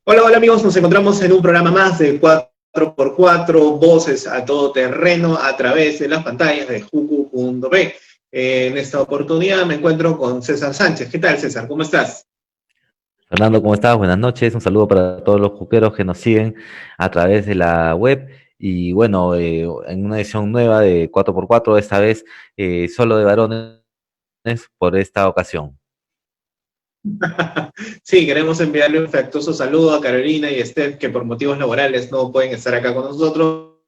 Hola, hola amigos, nos encontramos en un programa más de 4x4 voces a todo terreno a través de las pantallas de jucu.p. En esta oportunidad me encuentro con César Sánchez. ¿Qué tal, César? ¿Cómo estás? Fernando, ¿cómo estás? Buenas noches. Un saludo para todos los juqueros que nos siguen a través de la web. Y bueno, en una edición nueva de 4x4, esta vez solo de varones por esta ocasión. Sí, queremos enviarle un afectuoso saludo a Carolina y a Steph, que por motivos laborales no pueden estar acá con nosotros.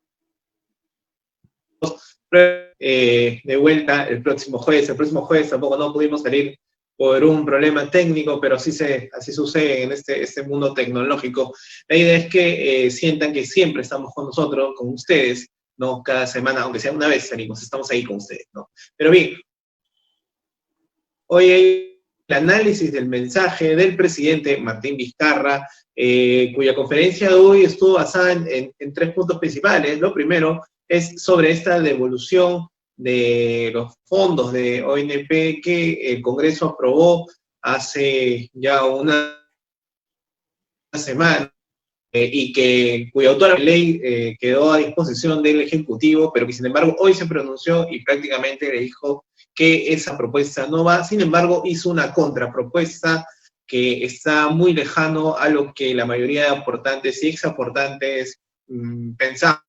De vuelta el próximo jueves. El próximo jueves tampoco no pudimos salir por un problema técnico, pero así sucede en este mundo tecnológico. La idea es que sientan que siempre estamos con nosotros, con ustedes, ¿no? Cada semana, aunque sea una vez salimos, estamos ahí con ustedes, ¿no? Pero bien, hoy hay el análisis del mensaje del presidente Martín Vizcarra, cuya conferencia de hoy estuvo basada en tres puntos principales. Lo primero es sobre esta devolución de los fondos de ONP que el Congreso aprobó hace ya una semana y cuya autora de ley quedó a disposición del Ejecutivo, pero que sin embargo hoy se pronunció y prácticamente le dijo que esa propuesta no va. Sin embargo, hizo una contrapropuesta que está muy lejano a lo que la mayoría de aportantes y exaportantes pensaban,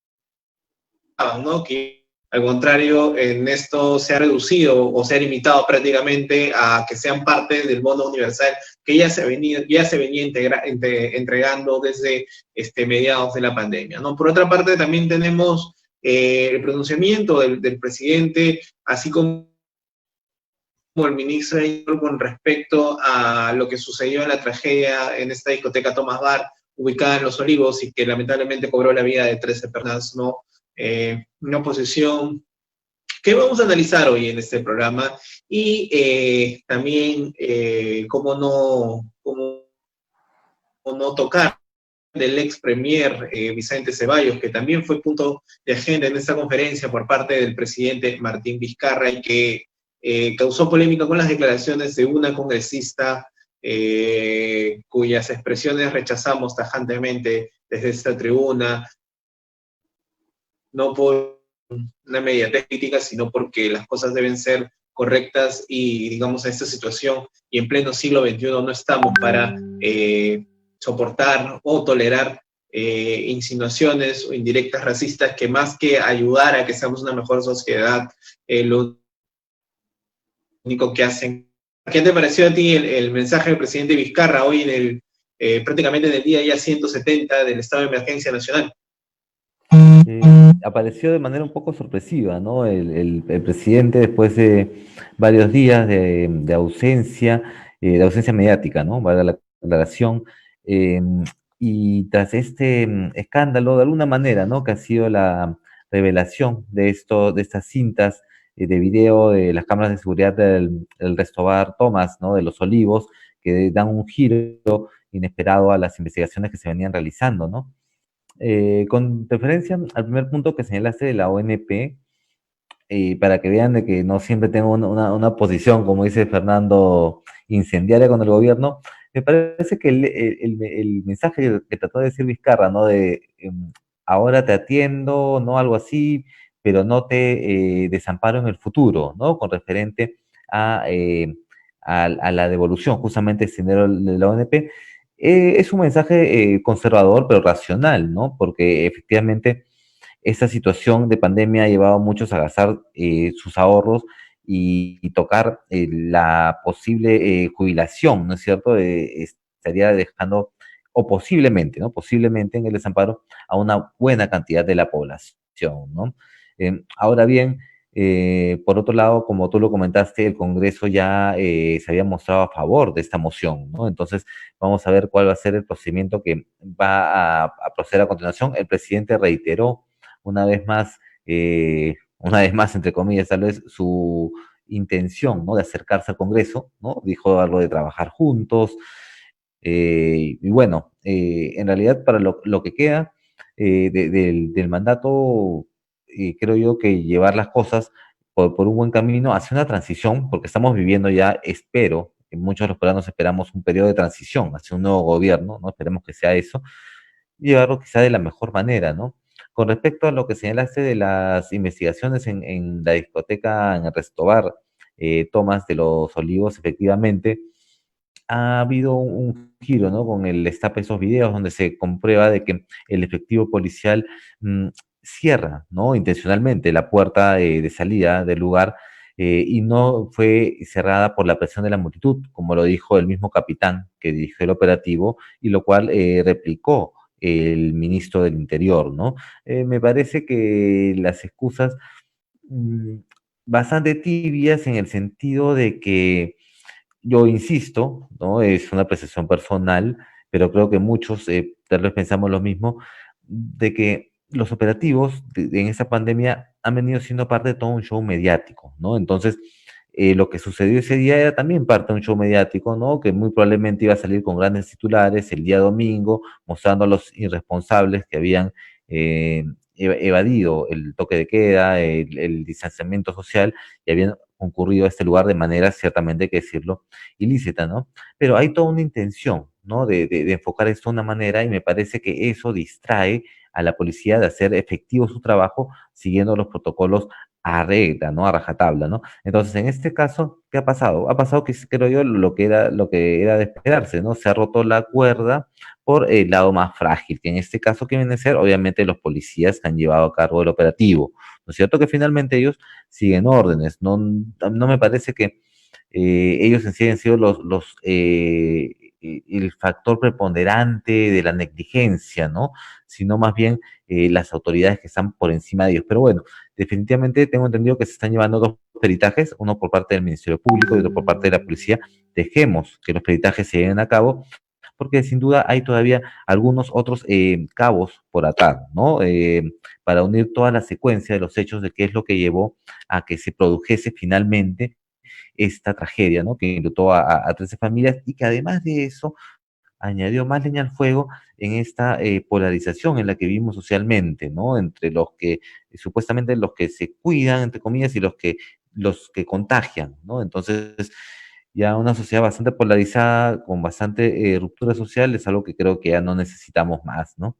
¿no? Que al contrario, en esto se ha reducido o se ha limitado prácticamente a que sean parte del bono universal que ya se venía entregando desde mediados de la pandemia, ¿no? Por otra parte, también tenemos el pronunciamiento del presidente, así como el ministro con respecto a lo que sucedió en la tragedia en esta discoteca Thomas Bar, ubicada en Los Olivos, y que lamentablemente cobró la vida de 13 personas, ¿no? Una posición que vamos a analizar hoy en este programa y también cómo no tocar del ex premier Vicente Ceballos, que también fue punto de agenda en esta conferencia por parte del presidente Martín Vizcarra y que causó polémica con las declaraciones de una congresista cuyas expresiones rechazamos tajantemente desde esta tribuna, no por una mediatez crítica, sino porque las cosas deben ser correctas y, digamos, en esta situación y en pleno siglo XXI no estamos para soportar o tolerar insinuaciones o indirectas racistas que más que ayudar a que seamos una mejor sociedad, lo único que hacen. ¿Qué te pareció a ti el mensaje del presidente Vizcarra hoy prácticamente en el día ya 170 del estado de emergencia nacional? Apareció de manera un poco sorpresiva, ¿no? El presidente, después de varios días de ausencia mediática, ¿no? Valga la aclaración, eh, y tras este escándalo, de alguna manera, ¿no? Que ha sido la revelación de estas cintas de video de las cámaras de seguridad del Restobar Thomas, ¿no? De Los Olivos, que dan un giro inesperado a las investigaciones que se venían realizando, ¿no? Con referencia al primer punto que señalaste de la ONP, para que vean de que no siempre tengo una posición, como dice Fernando, incendiaria con el gobierno, me parece que el mensaje que trató de decir Vizcarra, ¿no? De ahora te atiendo, ¿no? Algo así, pero no te desamparo en el futuro, ¿no? Con referente a la devolución justamente de ese dinero de la ONP. Es un mensaje conservador, pero racional, ¿no? Porque efectivamente esta situación de pandemia ha llevado a muchos a gastar sus ahorros y tocar la posible jubilación, ¿no es cierto? Estaría dejando, o posiblemente, ¿no? Posiblemente en el desamparo a una buena cantidad de la población, ¿no? Ahora bien, por otro lado, como tú lo comentaste, el Congreso ya se había mostrado a favor de esta moción, ¿no? Entonces, vamos a ver cuál va a ser el procedimiento que va a proceder a continuación. El presidente reiteró una vez más, entre comillas, tal vez su intención, ¿no? De acercarse al Congreso, ¿no? Dijo algo de trabajar juntos. Y bueno, en realidad para lo que queda del mandato, creo yo que llevar las cosas por un buen camino hacia una transición, porque estamos viviendo ya, espero, que muchos de los peruanos esperamos un periodo de transición hacia un nuevo gobierno, ¿no? Esperemos que sea eso, y llevarlo quizá de la mejor manera, ¿no? Con respecto a lo que señalaste de las investigaciones en la discoteca, en el Restobar, Tomás de los Olivos, efectivamente, ha habido un giro, ¿no? Con el destape de esos videos donde se comprueba de que el efectivo policial mm, cierra, ¿no? Intencionalmente la puerta de salida del lugar y no fue cerrada por la presión de la multitud, como lo dijo el mismo capitán que dirigió el operativo y lo cual replicó el ministro del Interior, ¿no? Me parece que las excusas mm, bastante tibias en el sentido de que yo insisto, ¿no? Es una apreciación personal, pero creo que muchos tal vez pensamos lo mismo, de que los operativos en esta pandemia han venido siendo parte de todo un show mediático, ¿no? Entonces, lo que sucedió ese día era también parte de un show mediático, ¿no? Que muy probablemente iba a salir con grandes titulares el día domingo, mostrando a los irresponsables que habían eh, evadido el toque de queda, el distanciamiento social y habían concurrido a este lugar de manera, ciertamente hay que decirlo, ilícita, ¿no? Pero hay toda una intención, ¿no? De enfocar esto de una manera y me parece que eso distrae a la policía de hacer efectivo su trabajo siguiendo los protocolos a regla, ¿no? A rajatabla, ¿no? Entonces, en este caso, ¿qué ha pasado? Ha pasado que, creo yo, lo que era de esperarse, ¿no? Se ha roto la cuerda por el lado más frágil, que en este caso que viene a ser, obviamente, los policías que han llevado a cargo el operativo, ¿no es cierto? Que finalmente ellos siguen órdenes, no me parece que ellos en sí han sido el factor preponderante de la negligencia, ¿no? Sino más bien las autoridades que están por encima de ellos. Pero bueno, definitivamente tengo entendido que se están llevando dos peritajes, uno por parte del Ministerio Público y otro por parte de la policía. Dejemos que los peritajes se lleven a cabo, porque sin duda hay todavía algunos otros cabos por atar, ¿no? Para unir toda la secuencia de los hechos de qué es lo que llevó a que se produjese finalmente esta tragedia, ¿no? Que enlutó a 13 familias y que además de eso añadió más leña al fuego en esta polarización en la que vivimos socialmente, ¿no? Entre los que supuestamente los que se cuidan, entre comillas, y los que contagian, ¿no? Entonces, ya una sociedad bastante polarizada, con bastante ruptura social, es algo que creo que ya no necesitamos más, ¿no?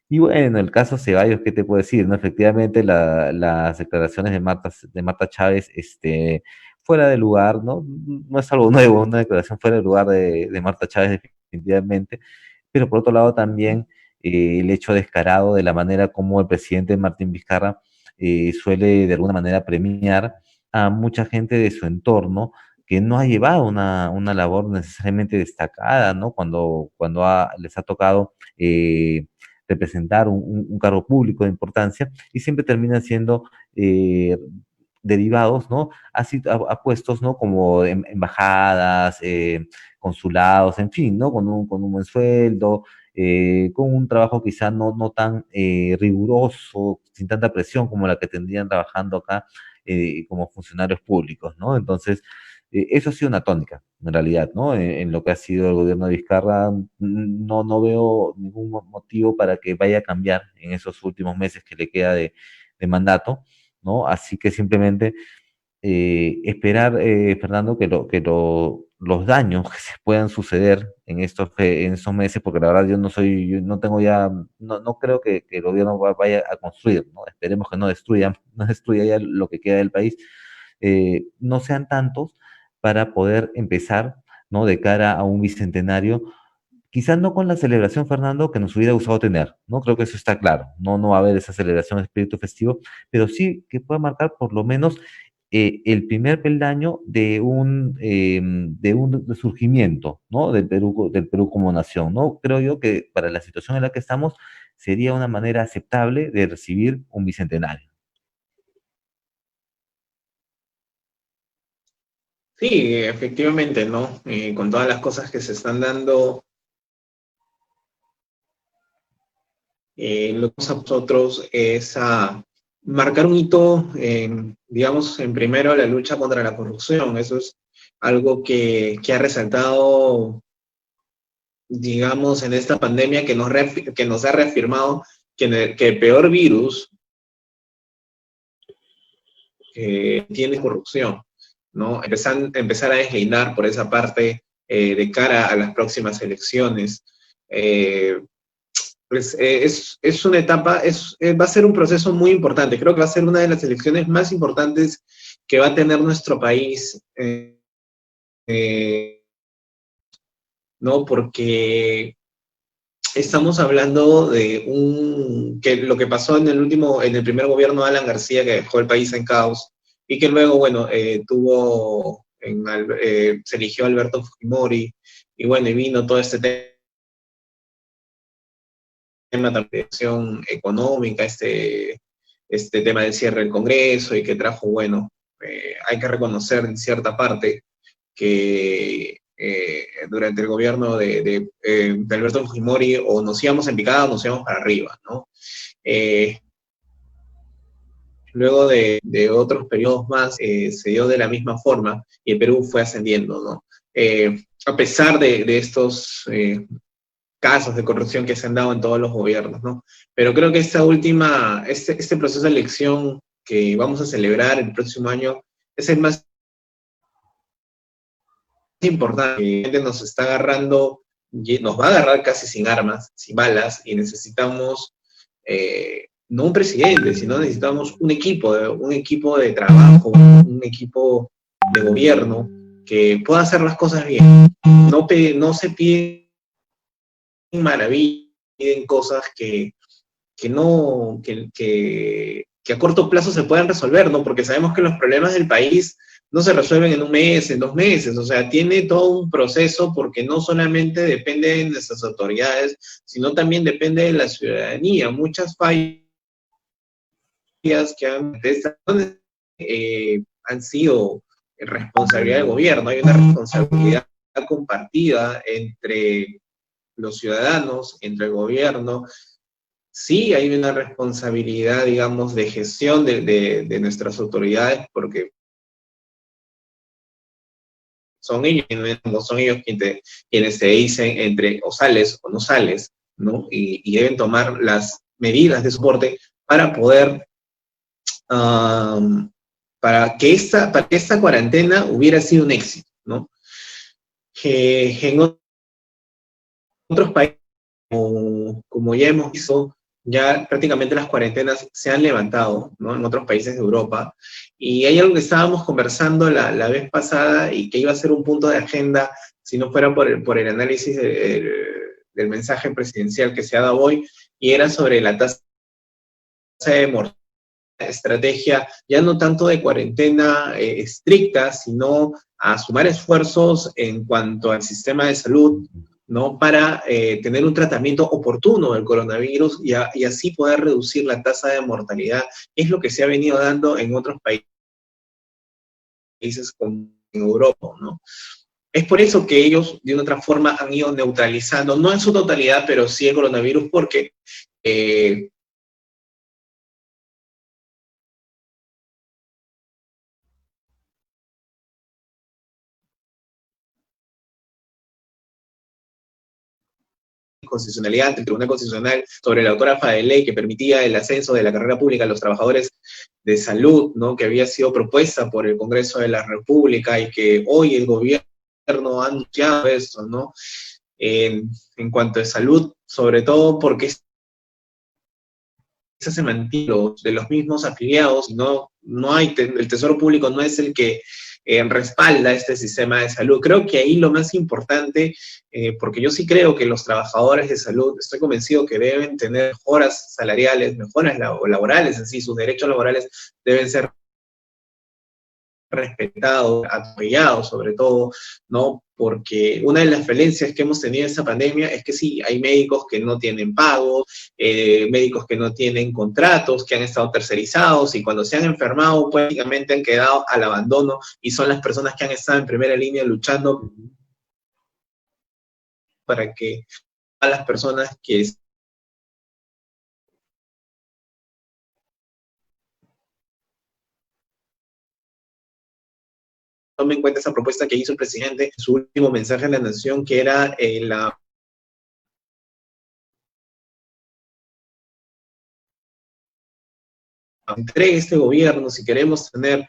Y bueno, el caso Ceballos, ¿qué te puedo decir? ¿No? Efectivamente, las declaraciones de Marta Chávez, fuera de lugar, ¿no? No es algo nuevo, una declaración fuera de lugar de Marta Chávez, definitivamente, pero por otro lado también el hecho descarado de la manera como el presidente Martín Vizcarra suele de alguna manera premiar a mucha gente de su entorno que no ha llevado una labor necesariamente destacada, ¿no? Cuando les ha tocado representar un cargo público de importancia y siempre terminan siendo derivados, ¿no? Así a puestos, ¿no? Como embajadas, consulados, en fin, ¿no? Con un buen sueldo, con un trabajo quizá no tan riguroso, sin tanta presión como la que tendrían trabajando acá como funcionarios públicos, ¿no? Entonces, eso ha sido una tónica, en realidad, ¿no? En lo que ha sido el gobierno de Vizcarra, no veo ningún motivo para que vaya a cambiar en esos últimos meses que le queda de mandato, ¿no? Así que simplemente esperar, Fernando, los daños que se puedan suceder en estos meses, porque la verdad yo no tengo ya, no creo que el gobierno vaya a construir, ¿no? Esperemos que no destruya ya lo que queda del país, no sean tantos para poder empezar, ¿no? De cara a un bicentenario, quizás no con la celebración, Fernando, que nos hubiera gustado tener, ¿no? Creo que eso está claro, no va a haber esa celebración de espíritu festivo, pero sí que pueda marcar por lo menos el primer peldaño de un resurgimiento, ¿no? Del Perú como nación, ¿no? Creo yo que para la situación en la que estamos sería una manera aceptable de recibir un bicentenario. Sí, efectivamente, ¿no? Con todas las cosas que se están dando, lo que vamos a nosotros es a marcar un hito, digamos, en primero la lucha contra la corrupción. Eso es algo que ha resaltado, digamos, en esta pandemia que nos ha reafirmado que el peor virus tiene corrupción. ¿no? Empezar a deslindar por esa parte de cara a las próximas elecciones. Es una etapa, va a ser un proceso muy importante. Creo que va a ser una de las elecciones más importantes que va a tener nuestro país, ¿no? Porque estamos hablando de que lo que pasó en el primer gobierno de Alan García, que dejó el país en caos, y que luego, bueno, se eligió a Alberto Fujimori, y bueno, y vino todo este tema de presión económica, este tema del cierre del Congreso, y que trajo, bueno, hay que reconocer en cierta parte que durante el gobierno de Alberto Fujimori o nos íbamos en picada o nos íbamos para arriba, ¿no? Luego de otros periodos más se dio de la misma forma y el Perú fue ascendiendo, ¿no? A pesar de estos casos de corrupción que se han dado en todos los gobiernos, ¿no? Pero creo que este proceso de elección que vamos a celebrar el próximo año es el más importante. La gente nos está agarrando, nos va a agarrar casi sin armas, sin balas, y necesitamos no un presidente, sino necesitamos un equipo de trabajo, un equipo de gobierno que pueda hacer las cosas bien. No se piden maravillas, piden cosas que a corto plazo se puedan resolver, ¿no? Porque sabemos que los problemas del país no se resuelven en un mes, en 2 meses, o sea, tiene todo un proceso porque no solamente depende de nuestras autoridades, sino también depende de la ciudadanía. Muchas fallas que han sido responsabilidad del gobierno, hay una responsabilidad compartida entre los ciudadanos, entre el gobierno. Sí, hay una responsabilidad, digamos, de gestión de nuestras autoridades, porque son ellos quienes te dicen entre o sales o no sales, ¿no? Y deben tomar las medidas de soporte para poder, um, para que esta cuarentena hubiera sido un éxito, ¿no? En otros países, como ya hemos visto, ya prácticamente las cuarentenas se han levantado, ¿no? En otros países de Europa. Y hay algo que estábamos conversando la vez pasada y que iba a ser un punto de agenda si no fuera por el análisis del mensaje presidencial que se ha dado hoy, y era sobre la tasa de mortalidad, estrategia ya no tanto de cuarentena estricta, sino a sumar esfuerzos en cuanto al sistema de salud, ¿no? Para tener un tratamiento oportuno del coronavirus y así poder reducir la tasa de mortalidad. Es lo que se ha venido dando en otros países como en Europa, ¿no? Es por eso que ellos, de una otra forma, han ido neutralizando, no en su totalidad, pero sí el coronavirus, porque constitucionalidad ante el Tribunal Constitucional sobre la autógrafa de ley que permitía el ascenso de la carrera pública a los trabajadores de salud, ¿no? Que había sido propuesta por el Congreso de la República y que hoy el gobierno ha anunciado esto, ¿no? En cuanto a salud, sobre todo porque se mantiene de los mismos afiliados, no hay, el Tesoro Público no es el que respalda este sistema de salud. Creo que ahí lo más importante, porque yo sí creo que los trabajadores de salud, estoy convencido que deben tener mejoras salariales, mejoras laborales en sí, sus derechos laborales deben ser respetado, apoyado sobre todo, ¿no? Porque una de las falencias que hemos tenido en esta pandemia es que sí, hay médicos que no tienen pago, médicos que no tienen contratos, que han estado tercerizados y cuando se han enfermado prácticamente han quedado al abandono y son las personas que han estado en primera línea luchando para que a las personas que tome en cuenta esa propuesta que hizo el presidente en su último mensaje a la nación, que era la entregue este gobierno, si queremos tener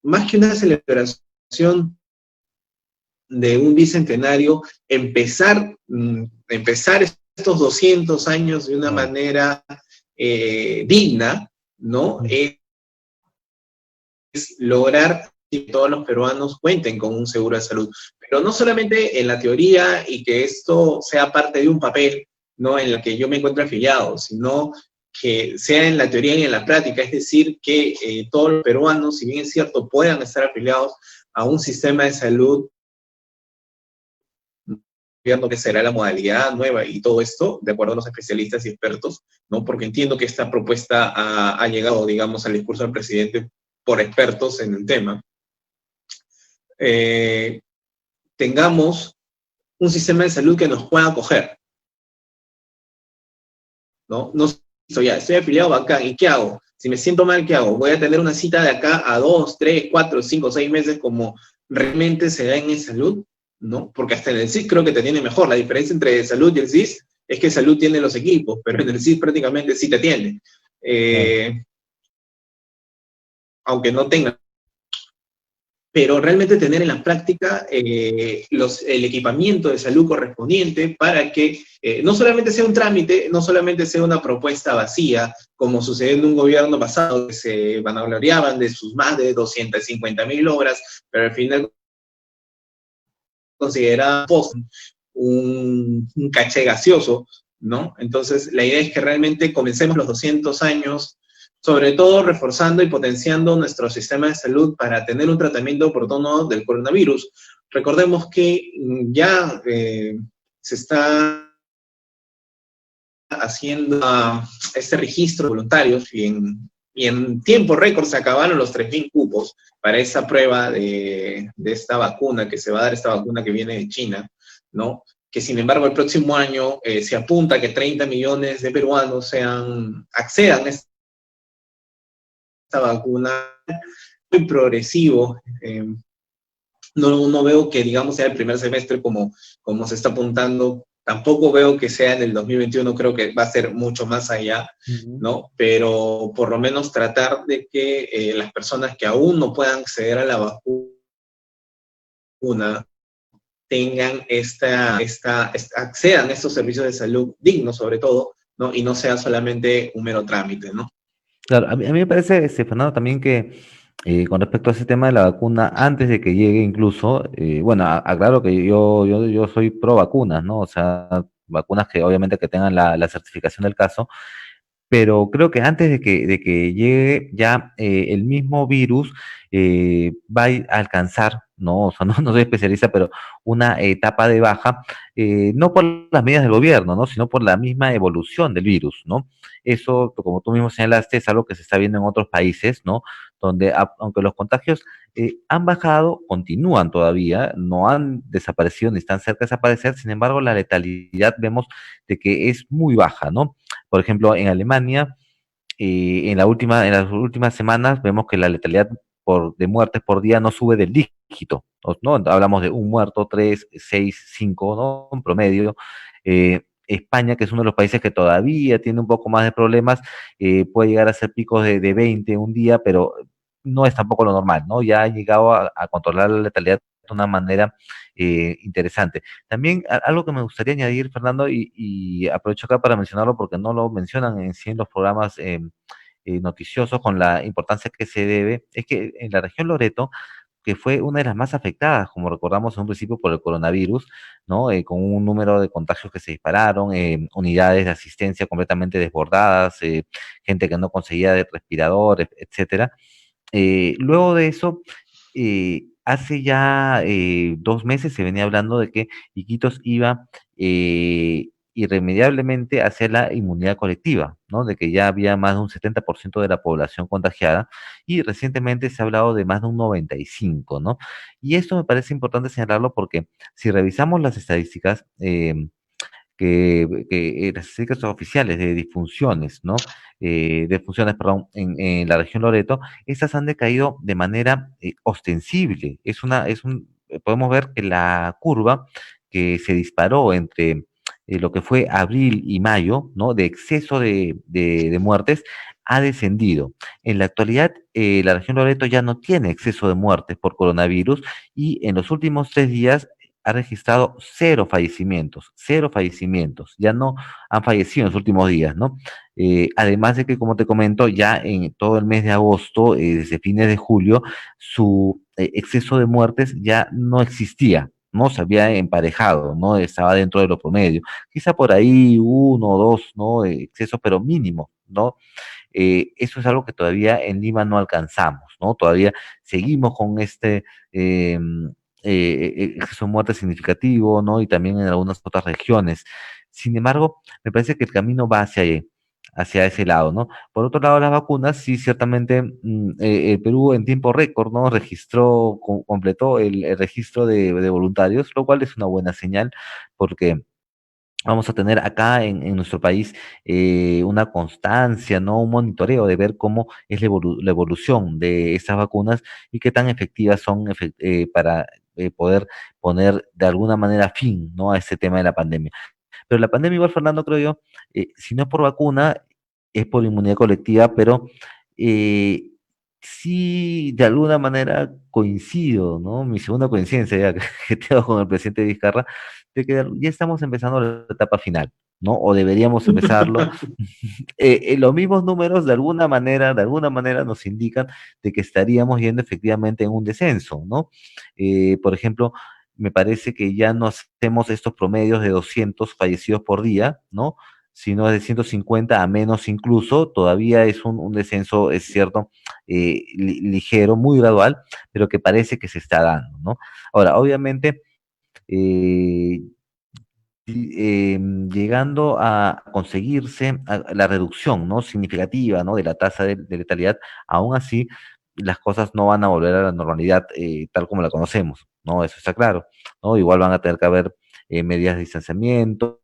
más que una celebración de un bicentenario, empezar estos 200 años de una manera digna, ¿no? Es lograr que todos los peruanos cuenten con un seguro de salud. Pero no solamente en la teoría y que esto sea parte de un papel, ¿no? En el que yo me encuentro afiliado, sino que sea en la teoría y en la práctica, es decir, que todos los peruanos, si bien es cierto, puedan estar afiliados a un sistema de salud, viendo que será la modalidad nueva y todo esto, de acuerdo a los especialistas y expertos, ¿no? Porque entiendo que esta propuesta ha llegado, digamos, al discurso del presidente por expertos en el tema. Tengamos un sistema de salud que nos pueda acoger, ¿no? No ya, estoy afiliado bacán, ¿y qué hago? Si me siento mal, ¿qué hago? Voy a tener una cita de acá a 2, 3, 4, 5, 6 meses como realmente se da en salud, ¿no? Porque hasta en el CIS creo que te tiene mejor. La diferencia entre salud y el CIS es que salud tiene los equipos, pero en el CIS prácticamente sí te tiene. Aunque no tenga, pero realmente tener en la práctica el equipamiento de salud correspondiente para que no solamente sea un trámite, no solamente sea una propuesta vacía, como sucedió en un gobierno pasado, que se vanagloriaban de sus más de 250.000 obras, pero al final consideraban un caché gaseoso, ¿no? Entonces, la idea es que realmente comencemos los 200 años sobre todo reforzando y potenciando nuestro sistema de salud para tener un tratamiento oportuno del coronavirus. Recordemos que ya se está haciendo este registro de voluntarios y en tiempo récord se acabaron los 3.000 cupos para esa prueba de esta vacuna, que se va a dar esta vacuna que viene de China, ¿no? Que sin embargo el próximo año se apunta que 30 millones de peruanos accedan a esta vacuna muy progresivo. No veo que, digamos, sea el primer semestre como se está apuntando. Tampoco veo que sea en el 2021, creo que va a ser mucho más allá, ¿no? Pero por lo menos tratar de que las personas que aún no puedan acceder a la vacuna tengan accedan a estos servicios de salud dignos, sobre todo, ¿no? Y no sea solamente un mero trámite, ¿no? Claro, a mí me parece, Fernando, también que con respecto a ese tema de la vacuna, antes de que llegue incluso, bueno, aclaro que yo soy pro vacunas, ¿no? O sea, vacunas que obviamente que tengan la certificación del caso, pero creo que antes de que llegue ya el mismo virus va a alcanzar, ¿no? O sea, no soy especialista, pero una etapa de baja, no por las medidas del gobierno, ¿no? Sino por la misma evolución del virus, ¿no? Eso, como tú mismo señalaste, es algo que se está viendo en otros países, ¿no? Donde, aunque los contagios han bajado, continúan todavía, no han desaparecido ni están cerca de desaparecer, sin embargo, la letalidad vemos de que es muy baja, ¿no? Por ejemplo, en Alemania, en en las últimas semanas vemos que la letalidad de muertes por día no sube del dígito, ¿no? Hablamos de un muerto, 3, 6, 5, ¿no? En promedio. España, que es uno de los países que todavía tiene un poco más de problemas, puede llegar a ser picos de 20 un día, pero no es tampoco lo normal, ¿no? Ya ha llegado a controlar la letalidad de una manera interesante. También algo que me gustaría añadir, Fernando, y aprovecho acá para mencionarlo porque no lo mencionan en sí en los programas noticiosos con la importancia que se debe, es que en la región Loreto, que fue una de las más afectadas, como recordamos en un principio, por el coronavirus, ¿no? Con un número de contagios que se dispararon, unidades de asistencia completamente desbordadas, gente que no conseguía de respiradores, etcétera. Luego de eso, hace ya 2 meses se venía hablando de que Iquitos iba irremediablemente hacia la inmunidad colectiva, ¿no? De que ya había más de un 70% de la población contagiada y recientemente se ha hablado de más de un 95%, ¿no? Y esto me parece importante señalarlo porque si revisamos las estadísticas, las estadísticas oficiales de disfunciones, ¿no? Perdón, en la región Loreto, estas han decaído de manera ostensible. Podemos ver que la curva que se disparó entre lo que fue abril y mayo, ¿no? De exceso de muertes, ha descendido. En la actualidad, la región Loreto ya no tiene exceso de muertes por coronavirus y en los últimos 3 días ha registrado cero fallecimientos, ya no han fallecido en los últimos días, ¿no? Además de que, como te comento, ya en todo el mes de agosto, desde fines de julio, su exceso de muertes ya no existía, ¿no? Se había emparejado, ¿no? Estaba dentro de lo promedio. Quizá por ahí uno o dos, ¿no? Excesos, pero mínimo, ¿no? Eso es algo que todavía en Lima no alcanzamos, ¿no? Todavía seguimos con este eh, exceso de muerte significativo, ¿no? Y también en algunas otras regiones. Sin embargo, me parece que el camino va hacia ahí, hacia ese lado, ¿no? Por otro lado, las vacunas, sí, ciertamente, el Perú en tiempo récord, ¿no? Completó el registro de voluntarios, lo cual es una buena señal, porque vamos a tener acá en nuestro país una constancia, ¿no? Un monitoreo de ver cómo es la evolución de estas vacunas y qué tan efectivas son para poder poner de alguna manera fin, ¿no? A este tema de la pandemia. Pero la pandemia, igual, Fernando, creo yo, si no es por vacuna, es por inmunidad colectiva, pero eh, sí, de alguna manera coincido, ¿no? Mi segunda coincidencia ya que tengo con el presidente Vizcarra, de que ya estamos empezando la etapa final, ¿no? O deberíamos empezarlo. Los mismos números de alguna manera nos indican de que estaríamos yendo efectivamente en un descenso, ¿no? Por ejemplo, me parece que ya no hacemos estos promedios de 200 fallecidos por día, ¿no? Sino de 150 a menos incluso, todavía es un descenso, es cierto, ligero, muy gradual, pero que parece que se está dando, ¿no? Ahora, obviamente, eh, llegando a conseguirse la reducción, ¿no? Significativa, ¿no? De la tasa de letalidad, aún así las cosas no van a volver a la normalidad tal como la conocemos, ¿no? Eso está claro, ¿no? Igual van a tener que haber medidas de distanciamiento,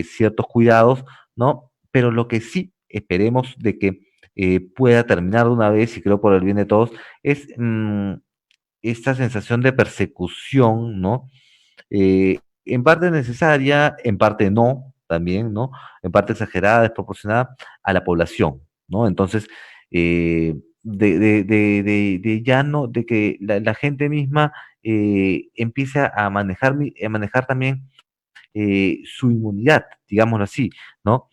ciertos cuidados, ¿no? Pero lo que sí esperemos de que pueda terminar de una vez, y creo por el bien de todos, es esta sensación de persecución, ¿no? En parte necesaria, en parte no, también, ¿no? En parte exagerada, desproporcionada a la población, ¿no? Entonces, de ya no, de que la gente misma empiece a manejar también su inmunidad, digámoslo así, ¿no?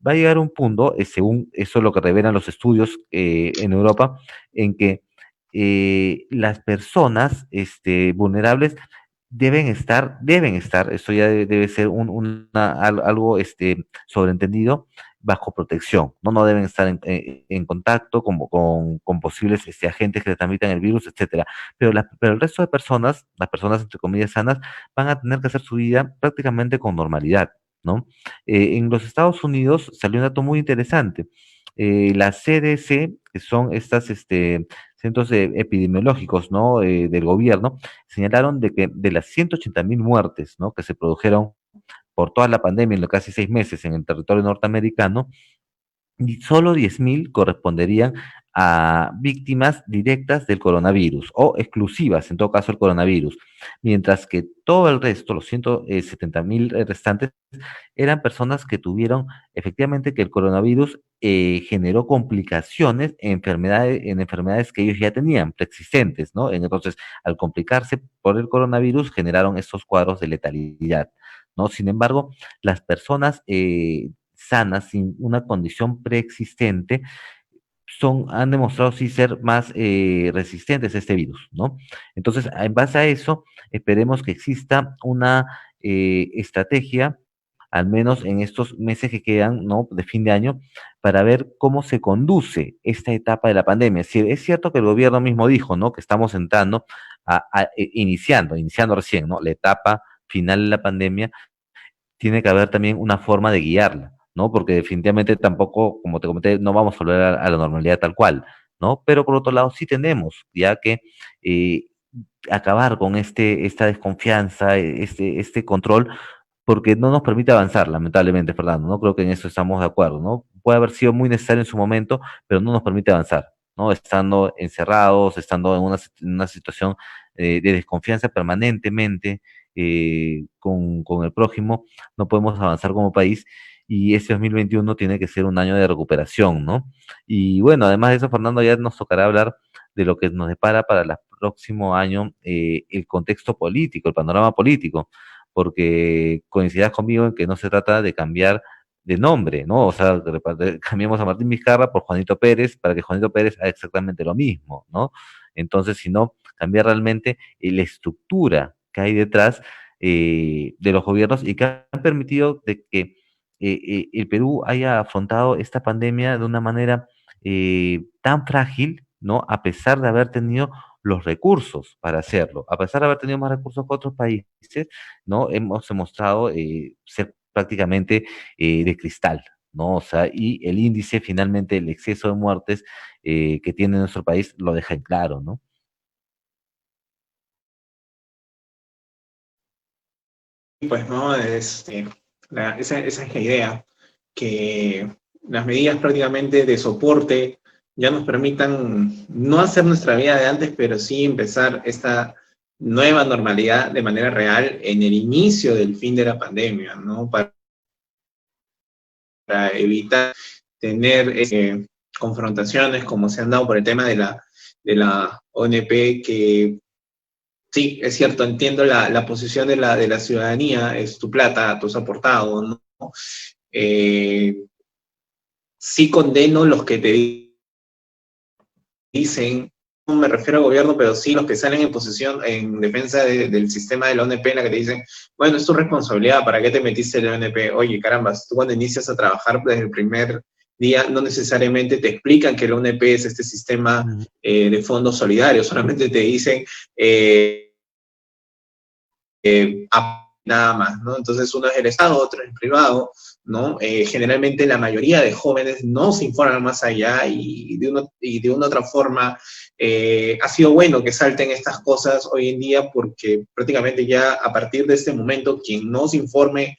Va a llegar un punto, según eso lo que revelan los estudios en Europa, en que las personas vulnerables deben estar, esto ya debe ser algo sobreentendido, bajo protección, ¿no? No deben estar en contacto con posibles agentes que le transmitan el virus, etcétera. Pero el resto de personas, las personas entre comillas sanas, van a tener que hacer su vida prácticamente con normalidad, ¿no? En los Estados Unidos salió un dato muy interesante. La CDC, que son estas centros epidemiológicos, ¿no? Del gobierno, señalaron de que de las 180.000 muertes, ¿no? Que se produjeron por toda la pandemia en los casi 6 meses en el territorio norteamericano, y solo 10.000 corresponderían a víctimas directas del coronavirus o exclusivas, en todo caso, el coronavirus, mientras que todo el resto, los 170.000 restantes, eran personas que tuvieron efectivamente que el coronavirus generó complicaciones en enfermedades que ellos ya tenían, preexistentes, ¿no? Entonces, al complicarse por el coronavirus, generaron estos cuadros de letalidad, ¿no? Sin embargo, las personas sanas, sin una condición preexistente, han demostrado sí ser más resistentes a este virus, ¿no? Entonces, en base a eso, esperemos que exista una estrategia, al menos en estos meses que quedan, ¿no? De fin de año, para ver cómo se conduce esta etapa de la pandemia. Si es cierto que el gobierno mismo dijo, ¿no? Que estamos entrando iniciando recién, ¿no? La etapa final de la pandemia, tiene que haber también una forma de guiarla, ¿no? Porque definitivamente tampoco, como te comenté, no vamos a volver a la normalidad tal cual, ¿no? Pero por otro lado, sí tenemos ya que eh, acabar con esta desconfianza, este control, porque no nos permite avanzar, lamentablemente, Fernando, ¿no? Creo que en eso estamos de acuerdo, ¿no? Puede haber sido muy necesario en su momento, pero no nos permite avanzar, ¿no? Estando encerrados, estando en una situación de desconfianza permanentemente, con el prójimo, no podemos avanzar como país y este 2021 tiene que ser un año de recuperación, ¿no? Y bueno, además de eso, Fernando, ya nos tocará hablar de lo que nos depara para el próximo año el contexto político, el panorama político, porque coincidirás conmigo en que no se trata de cambiar de nombre, ¿no? O sea, cambiamos a Martín Vizcarra por Juanito Pérez para que Juanito Pérez haga exactamente lo mismo, ¿no? Entonces, sino cambiar realmente la estructura que hay detrás de los gobiernos y que han permitido de que el Perú haya afrontado esta pandemia de una manera tan frágil, ¿no? A pesar de haber tenido los recursos para hacerlo, a pesar de haber tenido más recursos que otros países, ¿no? Hemos demostrado ser prácticamente de cristal, ¿no? O sea, y el índice, finalmente, el exceso de muertes que tiene nuestro país lo deja en claro, ¿no? Pues no, esa es la idea, que las medidas prácticamente de soporte ya nos permitan no hacer nuestra vida de antes, pero sí empezar esta nueva normalidad de manera real en el inicio del fin de la pandemia, ¿no? Para evitar tener confrontaciones como se han dado por el tema de la ONP, que sí, es cierto, entiendo la posición de la ciudadanía, es tu plata, tú has aportado, ¿no? Eh, sí condeno los que te dicen, no me refiero al gobierno, pero sí los que salen en posición, en defensa del sistema de la ONP, en la que te dicen, bueno, es tu responsabilidad, ¿para qué te metiste en la ONP? Oye, caramba, tú cuando inicias a trabajar desde el primer día, no necesariamente te explican que la ONP es este sistema Mm. de fondos solidarios, solamente te dicen nada más, ¿no? Entonces uno es el Estado, otro es el privado, ¿no? Generalmente la mayoría de jóvenes no se informan más allá y de una otra forma ha sido bueno que salten estas cosas hoy en día porque prácticamente ya a partir de este momento quien no se informe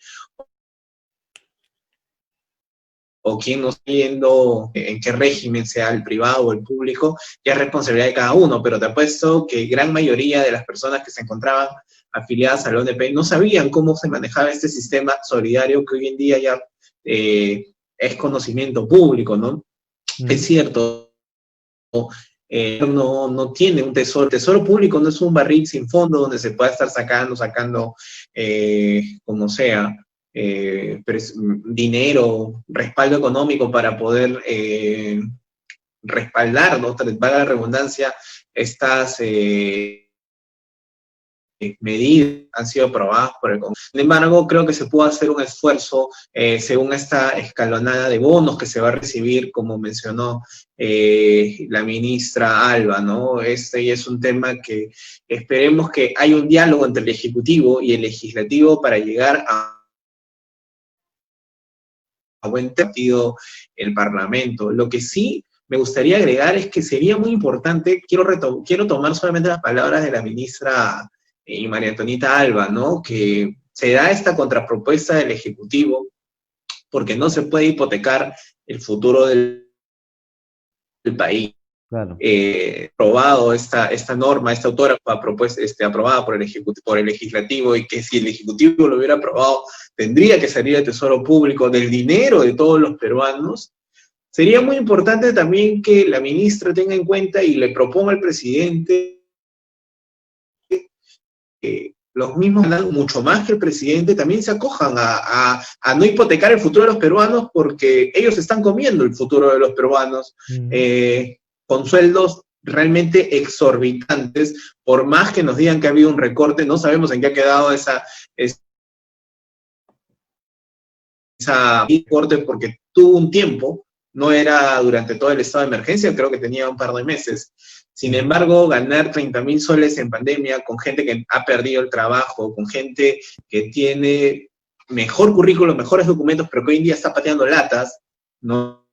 o quien no esté viendo en qué régimen, sea el privado o el público, ya es responsabilidad de cada uno, pero te apuesto que gran mayoría de las personas que se encontraban afiliadas a la ONP no sabían cómo se manejaba este sistema solidario que hoy en día ya es conocimiento público, ¿no? Es Mm. cierto, no tiene un tesoro. El tesoro público no es un barril sin fondo donde se pueda estar sacando, como sea, dinero, respaldo económico para poder respaldar, ¿no? Valga la redundancia, estas medidas han sido aprobadas por el Congreso. Sin embargo, creo que se puede hacer un esfuerzo según esta escalonada de bonos que se va a recibir, como mencionó la ministra Alba, ¿no? Este es un tema que esperemos que haya un diálogo entre el Ejecutivo y el Legislativo para llegar a buen partido el Parlamento. Lo que sí me gustaría agregar es que sería muy importante, quiero tomar solamente las palabras de la ministra y María Antonita Alba, ¿no? Que se da esta contrapropuesta del Ejecutivo porque no se puede hipotecar el futuro del país. Claro. Aprobado esta norma, esta autógrafa propuesta, aprobada por el Legislativo, y que si el Ejecutivo lo hubiera aprobado, tendría que salir del Tesoro Público, del dinero de todos los peruanos. Sería muy importante también que la ministra tenga en cuenta y le proponga al presidente que los mismos, mucho más que el presidente, también se acojan a no hipotecar el futuro de los peruanos porque ellos están comiendo el futuro de los peruanos Mm. con sueldos realmente exorbitantes, por más que nos digan que ha habido un recorte, no sabemos en qué ha quedado esa recorte porque tuvo un tiempo, no era durante todo el estado de emergencia, creo que tenía un par de meses. Sin Ujú. embargo, ganar 30.000 soles en pandemia con gente que ha perdido el trabajo, con gente que tiene mejor currículo, mejores documentos, pero que hoy en día está pateando latas, ¿no?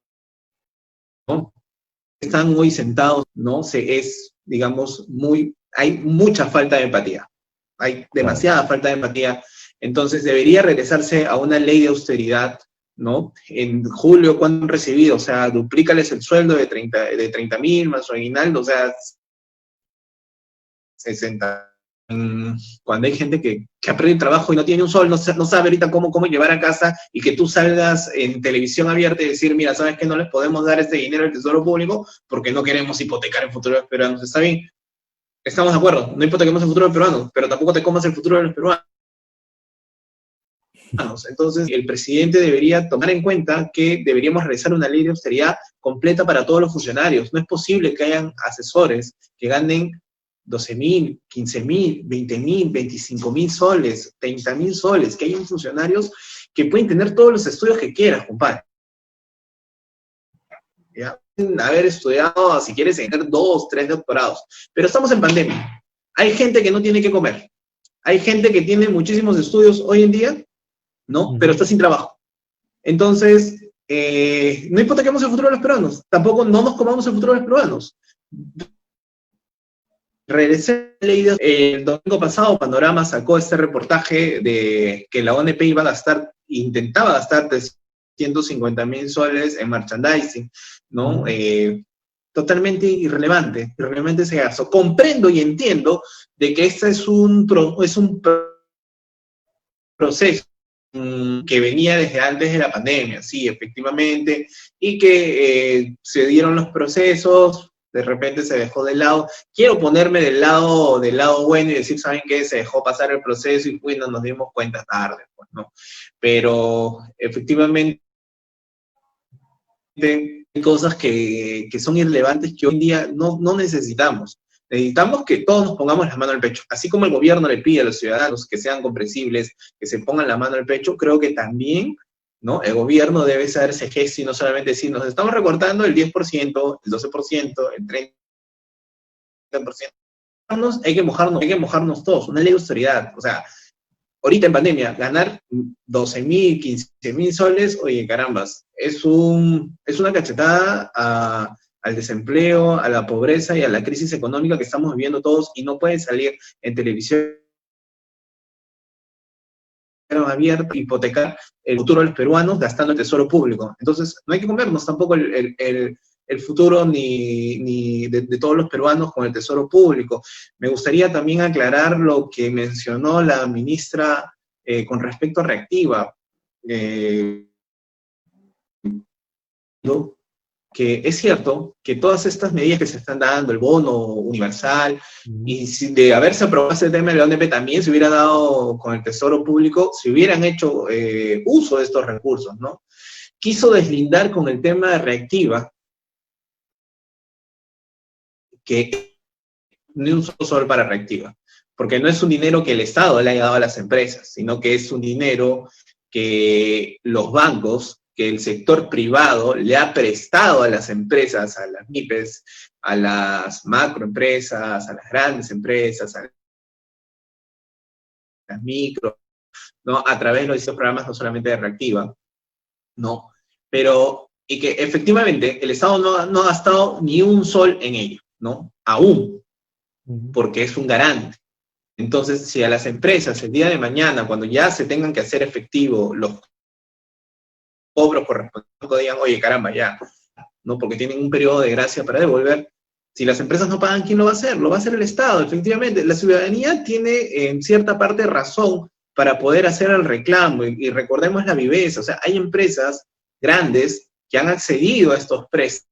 Están muy sentados, ¿no? Digamos, hay mucha falta de empatía. Hay Claro. demasiada falta de empatía. Entonces debería regresarse a una ley de austeridad, ¿no? En julio, ¿cuánto han recibido? O sea, duplícales el sueldo de 30.000 más su aguinaldo, o sea, 60 cuando hay gente que ha perdido el trabajo y no tiene un sol, no sabe ahorita cómo llevar a casa, y que tú salgas en televisión abierta y decir, mira, ¿sabes qué? No les podemos dar este dinero al Tesoro Público porque no queremos hipotecar el futuro de los peruanos. Está bien, estamos de acuerdo, no hipotequemos el futuro de los peruanos, pero tampoco te comas el futuro de los peruanos. Entonces, el presidente debería tomar en cuenta que deberíamos realizar una ley de austeridad completa para todos los funcionarios. No es posible que hayan asesores que ganen 12.000, 15.000, 20.000, 25.000 soles, 30.000 soles, que hayan funcionarios que pueden tener todos los estudios que quieras, compadre. ¿Ya? Haber estudiado, si quieres, tener 2, 3 doctorados. Pero estamos en pandemia. Hay gente que no tiene que comer. Hay gente que tiene muchísimos estudios hoy en día, ¿no? Pero está sin trabajo. Entonces, no hipotequemos el futuro de los peruanos. Tampoco no nos comamos el futuro de los peruanos. Regresé a ley el domingo pasado, Panorama sacó este reportaje de que la ONP intentaba gastar 350.000 soles en merchandising, ¿no? Totalmente irrelevante ese gasto. Comprendo y entiendo de que este es un proceso que venía desde antes de la pandemia, sí, efectivamente, y que se dieron los procesos, de repente se dejó de lado. Quiero ponerme del lado bueno y decir, ¿saben qué? Se dejó pasar el proceso y bueno, nos dimos cuenta tarde, pues, ¿no? Pero efectivamente hay cosas que son irrelevantes que hoy en día no necesitamos. Necesitamos que todos nos pongamos la mano al pecho. Así como el gobierno le pide a los ciudadanos que sean comprensibles, que se pongan la mano al pecho, creo que también, ¿no? El gobierno debe saber ese gesto y no solamente decir, nos estamos recortando el 10%, el 12%, el 30%. Hay que mojarnos todos, una ley de austeridad. O sea, ahorita en pandemia, ganar 12.000, 15.000 soles, oye, carambas, es una cachetada al desempleo, a la pobreza y a la crisis económica que estamos viviendo todos, y no puede salir en televisión abierta, hipotecar el futuro de los peruanos gastando el tesoro público. Entonces, no hay que comernos tampoco el futuro ni de todos los peruanos con el tesoro público. Me gustaría también aclarar lo que mencionó la ministra con respecto a Reactiva. Que es cierto que todas estas medidas que se están dando, el bono universal, y si de haberse aprobado ese tema de la ONP también se hubiera dado con el Tesoro Público, se hubieran hecho uso de estos recursos, ¿no? Quiso deslindar con el tema de Reactiva, que ni un solo sol para Reactiva, porque no es un dinero que el Estado le haya dado a las empresas, sino que es un dinero que los bancos, que el sector privado le ha prestado a las empresas, a las MIPES, a las macroempresas, a las grandes empresas, a las micro, ¿no? A través de estos programas, no solamente de Reactiva, ¿no? Pero, y que efectivamente el Estado no ha gastado ni un sol en ello, ¿no? Aún, porque es un garante. Entonces, si a las empresas el día de mañana, cuando ya se tengan que hacer efectivo los cobros correspondientes, digan, oye, caramba, ya, ¿no? Porque tienen un periodo de gracia para devolver. Si las empresas no pagan, ¿quién lo va a hacer? Lo va a hacer el Estado, efectivamente. La ciudadanía tiene en cierta parte razón para poder hacer el reclamo, y recordemos la viveza. O sea, hay empresas grandes que han accedido a estos préstamos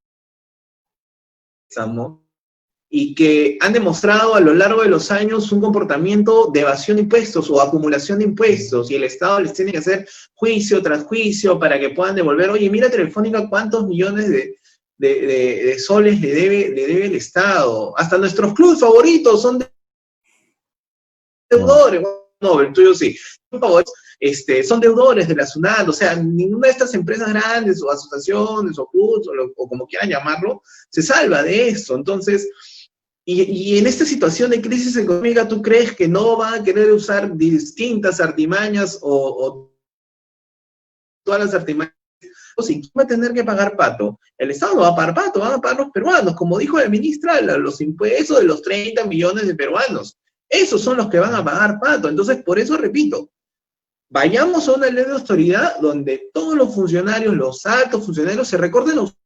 y que han demostrado a lo largo de los años un comportamiento de evasión de impuestos o acumulación de impuestos, y el Estado les tiene que hacer juicio tras juicio para que puedan devolver. Oye, mira Telefónica cuántos millones de soles le debe el Estado. Hasta nuestros clubes favoritos son deudores. No, el tuyo sí. Son deudores de la SUNAT. O sea, ninguna de estas empresas grandes o asociaciones o clubes o como quieran llamarlo se salva de esto. Entonces, y en esta situación de crisis económica, ¿tú crees que no van a querer usar distintas artimañas o todas las artimañas? O si, ¿quién va a tener que pagar pato? El Estado no va a pagar pato, van a pagar los peruanos. Como dijo la ministra, los impuestos de los 30 millones de peruanos. Esos son los que van a pagar pato. Entonces, por eso repito, vayamos a una ley de autoridad donde todos los funcionarios, los altos funcionarios, se recorten los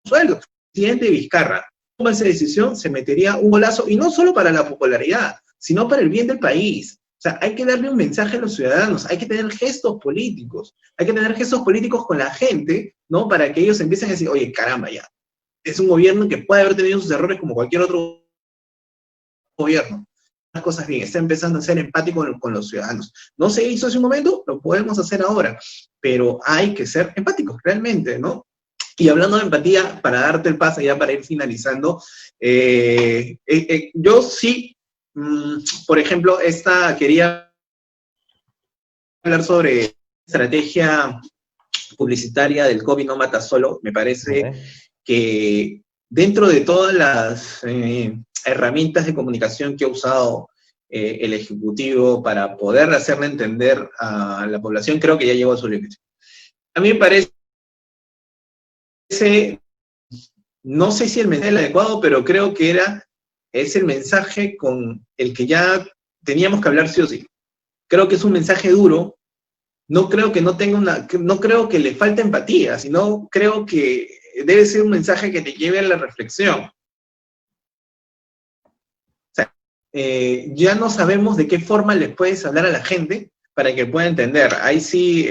sueldos. Presidente Vizcarra, toma esa decisión, se metería un golazo, y no solo para la popularidad, sino para el bien del país. O sea, hay que darle un mensaje a los ciudadanos, hay que tener gestos políticos, con la gente, ¿no? Para que ellos empiecen a decir, oye, caramba, ya, es un gobierno que puede haber tenido sus errores como cualquier otro gobierno. Las cosas bien, está empezando a ser empático con los ciudadanos. No se hizo hace un momento, lo podemos hacer ahora, pero hay que ser empáticos, realmente, ¿no? Y hablando de empatía, para darte el pase ya para ir finalizando, yo sí, por ejemplo, quería hablar sobre estrategia publicitaria del COVID no mata solo. Me parece que dentro de todas las herramientas de comunicación que ha usado el Ejecutivo para poder hacerle entender a la población, creo que ya llegó a su límite. A mí me parece, no sé si el mensaje es el adecuado, pero creo que es el mensaje con el que ya teníamos que hablar sí o sí. Creo que es un mensaje duro. No creo que no creo que le falte empatía, sino creo que debe ser un mensaje que te lleve a la reflexión. O sea, ya no sabemos de qué forma le puedes hablar a la gente para que pueda entender. Ahí sí,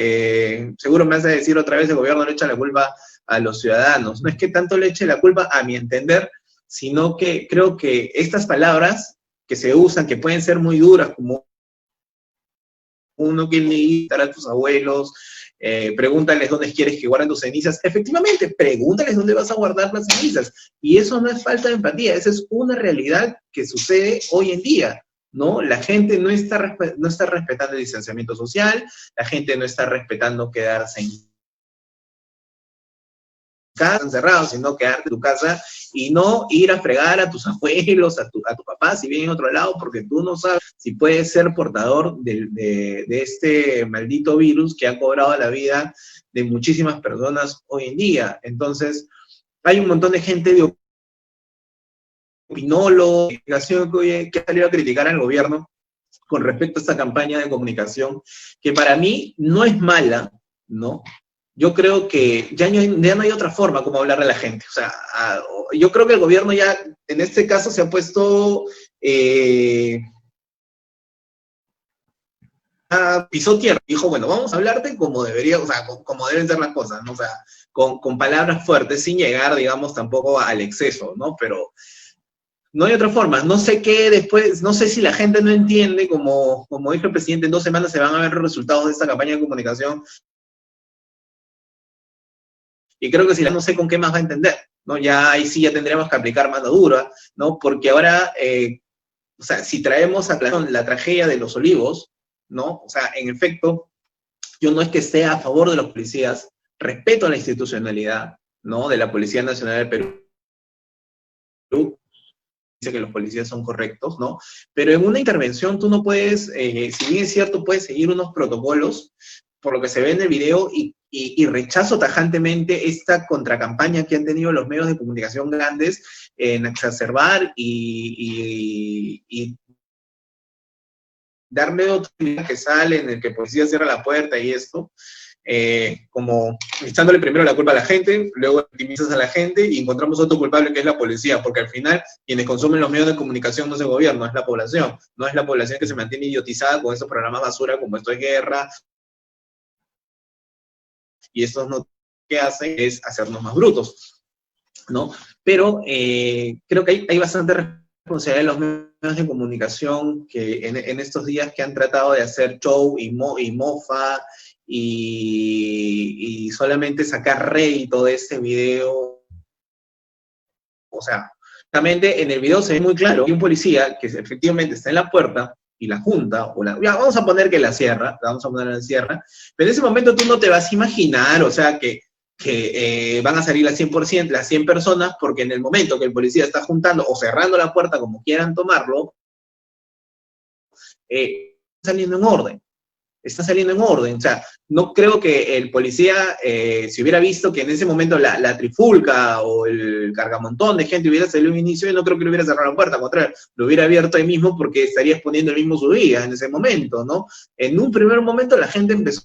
seguro me vas a decir otra vez, el gobierno le echa la culpa a los ciudadanos. No es que tanto le eche la culpa, a mi entender, sino que creo que estas palabras que se usan, que pueden ser muy duras, como uno que le diga a tus abuelos, pregúntales dónde quieres que guarden tus cenizas. Efectivamente, pregúntales dónde vas a guardar las cenizas. Y eso no es falta de empatía, esa es una realidad que sucede hoy en día, ¿no? La gente no está respetando el distanciamiento social, la gente no está respetando quedarse en casa encerrado, sino quedarte en tu casa y no ir a fregar a tus abuelos, a tu papá, si viene en otro lado, porque tú no sabes si puedes ser portador de este maldito virus que ha cobrado la vida de muchísimas personas hoy en día. Entonces, hay un montón de gente de opinólogos, que ha salido a criticar al gobierno con respecto a esta campaña de comunicación, que para mí no es mala, ¿no? Yo creo que ya no hay otra forma como hablarle a la gente. O sea, yo creo que el gobierno ya, en este caso, se ha puesto, pisó tierra. Dijo, bueno, vamos a hablarte como debería, o sea, como deben ser las cosas, ¿no? O sea, con palabras fuertes, sin llegar, digamos, tampoco al exceso, ¿no? Pero no hay otra forma. No sé qué después, no sé si la gente no entiende, como dijo el presidente, en 2 semanas se van a ver los resultados de esta campaña de comunicación. Y creo que si no sé con qué más va a entender, ¿no? Ya ahí sí ya tendríamos que aplicar mano dura, ¿no? Porque ahora, o sea, si traemos a la tragedia de Los Olivos, ¿no? O sea, en efecto, yo no es que esté a favor de los policías, respeto a la institucionalidad, ¿no? De la Policía Nacional del Perú, dice que los policías son correctos, ¿no? Pero en una intervención tú no puedes, si bien es cierto, puedes seguir unos protocolos, por lo que se ve en el video, y rechazo tajantemente esta contracampaña que han tenido los medios de comunicación grandes en exacerbar y darme otro que sale en el que el policía cierra la puerta y esto, como echándole primero la culpa a la gente, luego victimizas a la gente y encontramos otro culpable que es la policía, porque al final quienes consumen los medios de comunicación no es el gobierno, es la población, no es la población que se mantiene idiotizada con esos programas basura como Esto es Guerra, y estos no que hacen es hacernos más brutos, ¿no? Pero creo que hay bastante responsabilidad de los medios de comunicación que en estos días que han tratado de hacer show y mofa y solamente sacar rédito de este video. O sea, realmente en el video se ve muy claro que un policía que efectivamente está en la puerta y la junta, ya, vamos a poner que la cierra, pero en ese momento tú no te vas a imaginar, o sea, que van a salir las 100%, las 100 personas, porque en el momento que el policía está juntando o cerrando la puerta, como quieran tomarlo, está saliendo en orden, o sea, no creo que el policía, si hubiera visto que en ese momento la trifulca o el cargamontón de gente hubiera salido un inicio, no creo que le hubiera cerrado la puerta, al contrario, lo hubiera abierto ahí mismo porque estaría exponiendo el mismo su vida en ese momento, ¿no? En un primer momento la gente empezó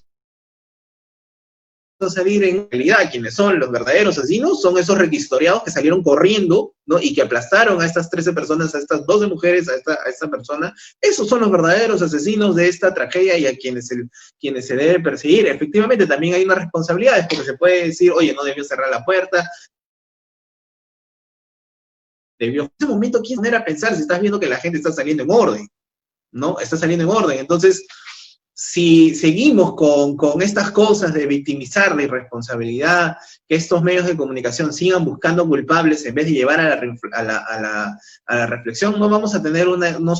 a salir en realidad quienes son los verdaderos asesinos, son esos requisitoriados que salieron corriendo, ¿no? Y que aplastaron a estas 13 personas, a estas 12 mujeres, a esta persona. Esos son los verdaderos asesinos de esta tragedia y a quienes se debe perseguir. Efectivamente, también hay unas responsabilidades, porque se puede decir, oye, no debió cerrar la puerta, debió... En ese momento, ¿quién poner a pensar si estás viendo que la gente está saliendo en orden? ¿No? Está saliendo en orden. Entonces, si seguimos con estas cosas de victimizar la irresponsabilidad, que estos medios de comunicación sigan buscando culpables en vez de llevar a la reflexión, no vamos a tener no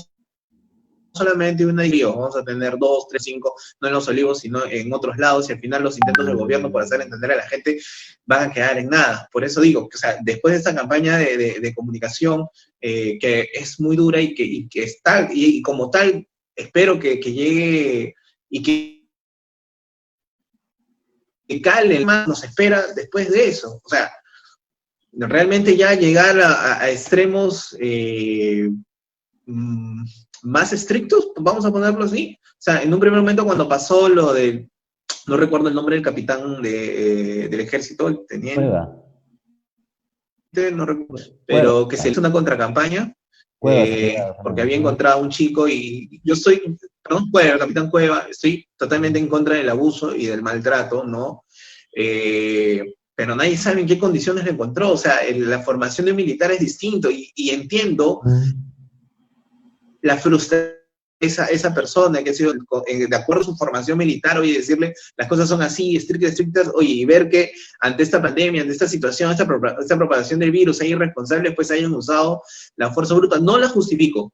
solamente una Olivos, vamos a tener 2, 3, 5, no en Los Olivos, sino en otros lados, y al final los intentos del gobierno por hacer entender a la gente van a quedar en nada. Por eso digo, o sea, después de esta campaña de comunicación, que es muy dura y que está, y como tal, espero que llegue y que cale más nos espera después de eso. O sea, realmente ya llegar a extremos más estrictos, vamos a ponerlo así. O sea, en un primer momento cuando pasó lo de, no recuerdo el nombre del capitán del ejército, el teniente, Cueva. No recuerdo, pero que se hizo una contracampaña, porque había encontrado a un chico y yo estoy, perdón, Cueva, el capitán Cueva, estoy totalmente en contra del abuso y del maltrato, ¿no? Pero nadie sabe en qué condiciones lo encontró, o sea, la formación de un militar es distinto y entiendo la frustración de esa persona que ha sido, de acuerdo a su formación militar, oye, decirle las cosas son así, estrictas, oye, y ver que ante esta pandemia, ante esta situación, esta propagación del virus, hay irresponsables, pues hayan usado la fuerza bruta. No la justifico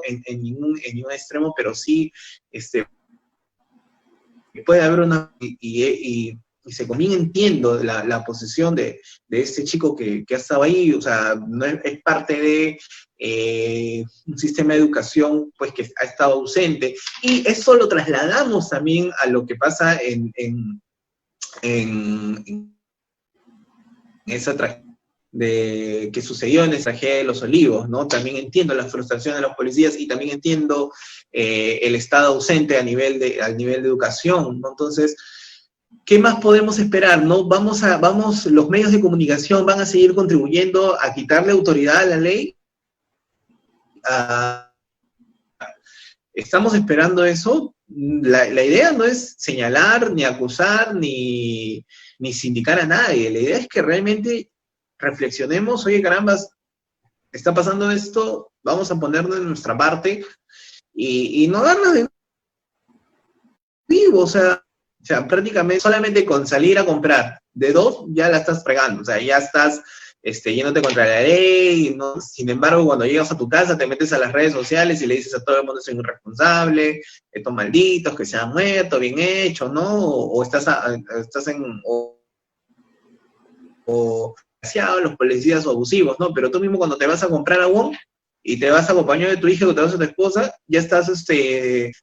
en ningún extremo, pero sí, puede haber una, y se también entiendo la posición de este chico que ha estado ahí, o sea, no es parte de un sistema de educación pues que ha estado ausente, y eso lo trasladamos también a lo que pasa en esa tragedia que sucedió en esa tragedia de Los Olivos, ¿no? También entiendo la frustración de los policías y también entiendo el estado ausente al nivel de educación, ¿no? Entonces, ¿qué más podemos esperar, no? Los medios de comunicación van a seguir contribuyendo a quitarle autoridad a la ley. ¿Estamos esperando eso? La idea no es señalar, ni acusar, ni sindicar a nadie. La idea es que realmente reflexionemos, oye, caramba, está pasando esto, vamos a ponernos de nuestra parte y no darnos de vivo, o sea, prácticamente solamente con salir a comprar de 2 ya la estás fregando, o sea, ya estás yéndote contra la ley, ¿no? Sin embargo, cuando llegas a tu casa te metes a las redes sociales y le dices a todo el mundo soy un irresponsable, estos malditos que se han muerto, bien hecho, ¿no? O estás en... o los policías o abusivos, ¿no? Pero tú mismo cuando te vas a comprar a Wong y te vas acompañado de tu hija o te vas a tu esposa, ya estás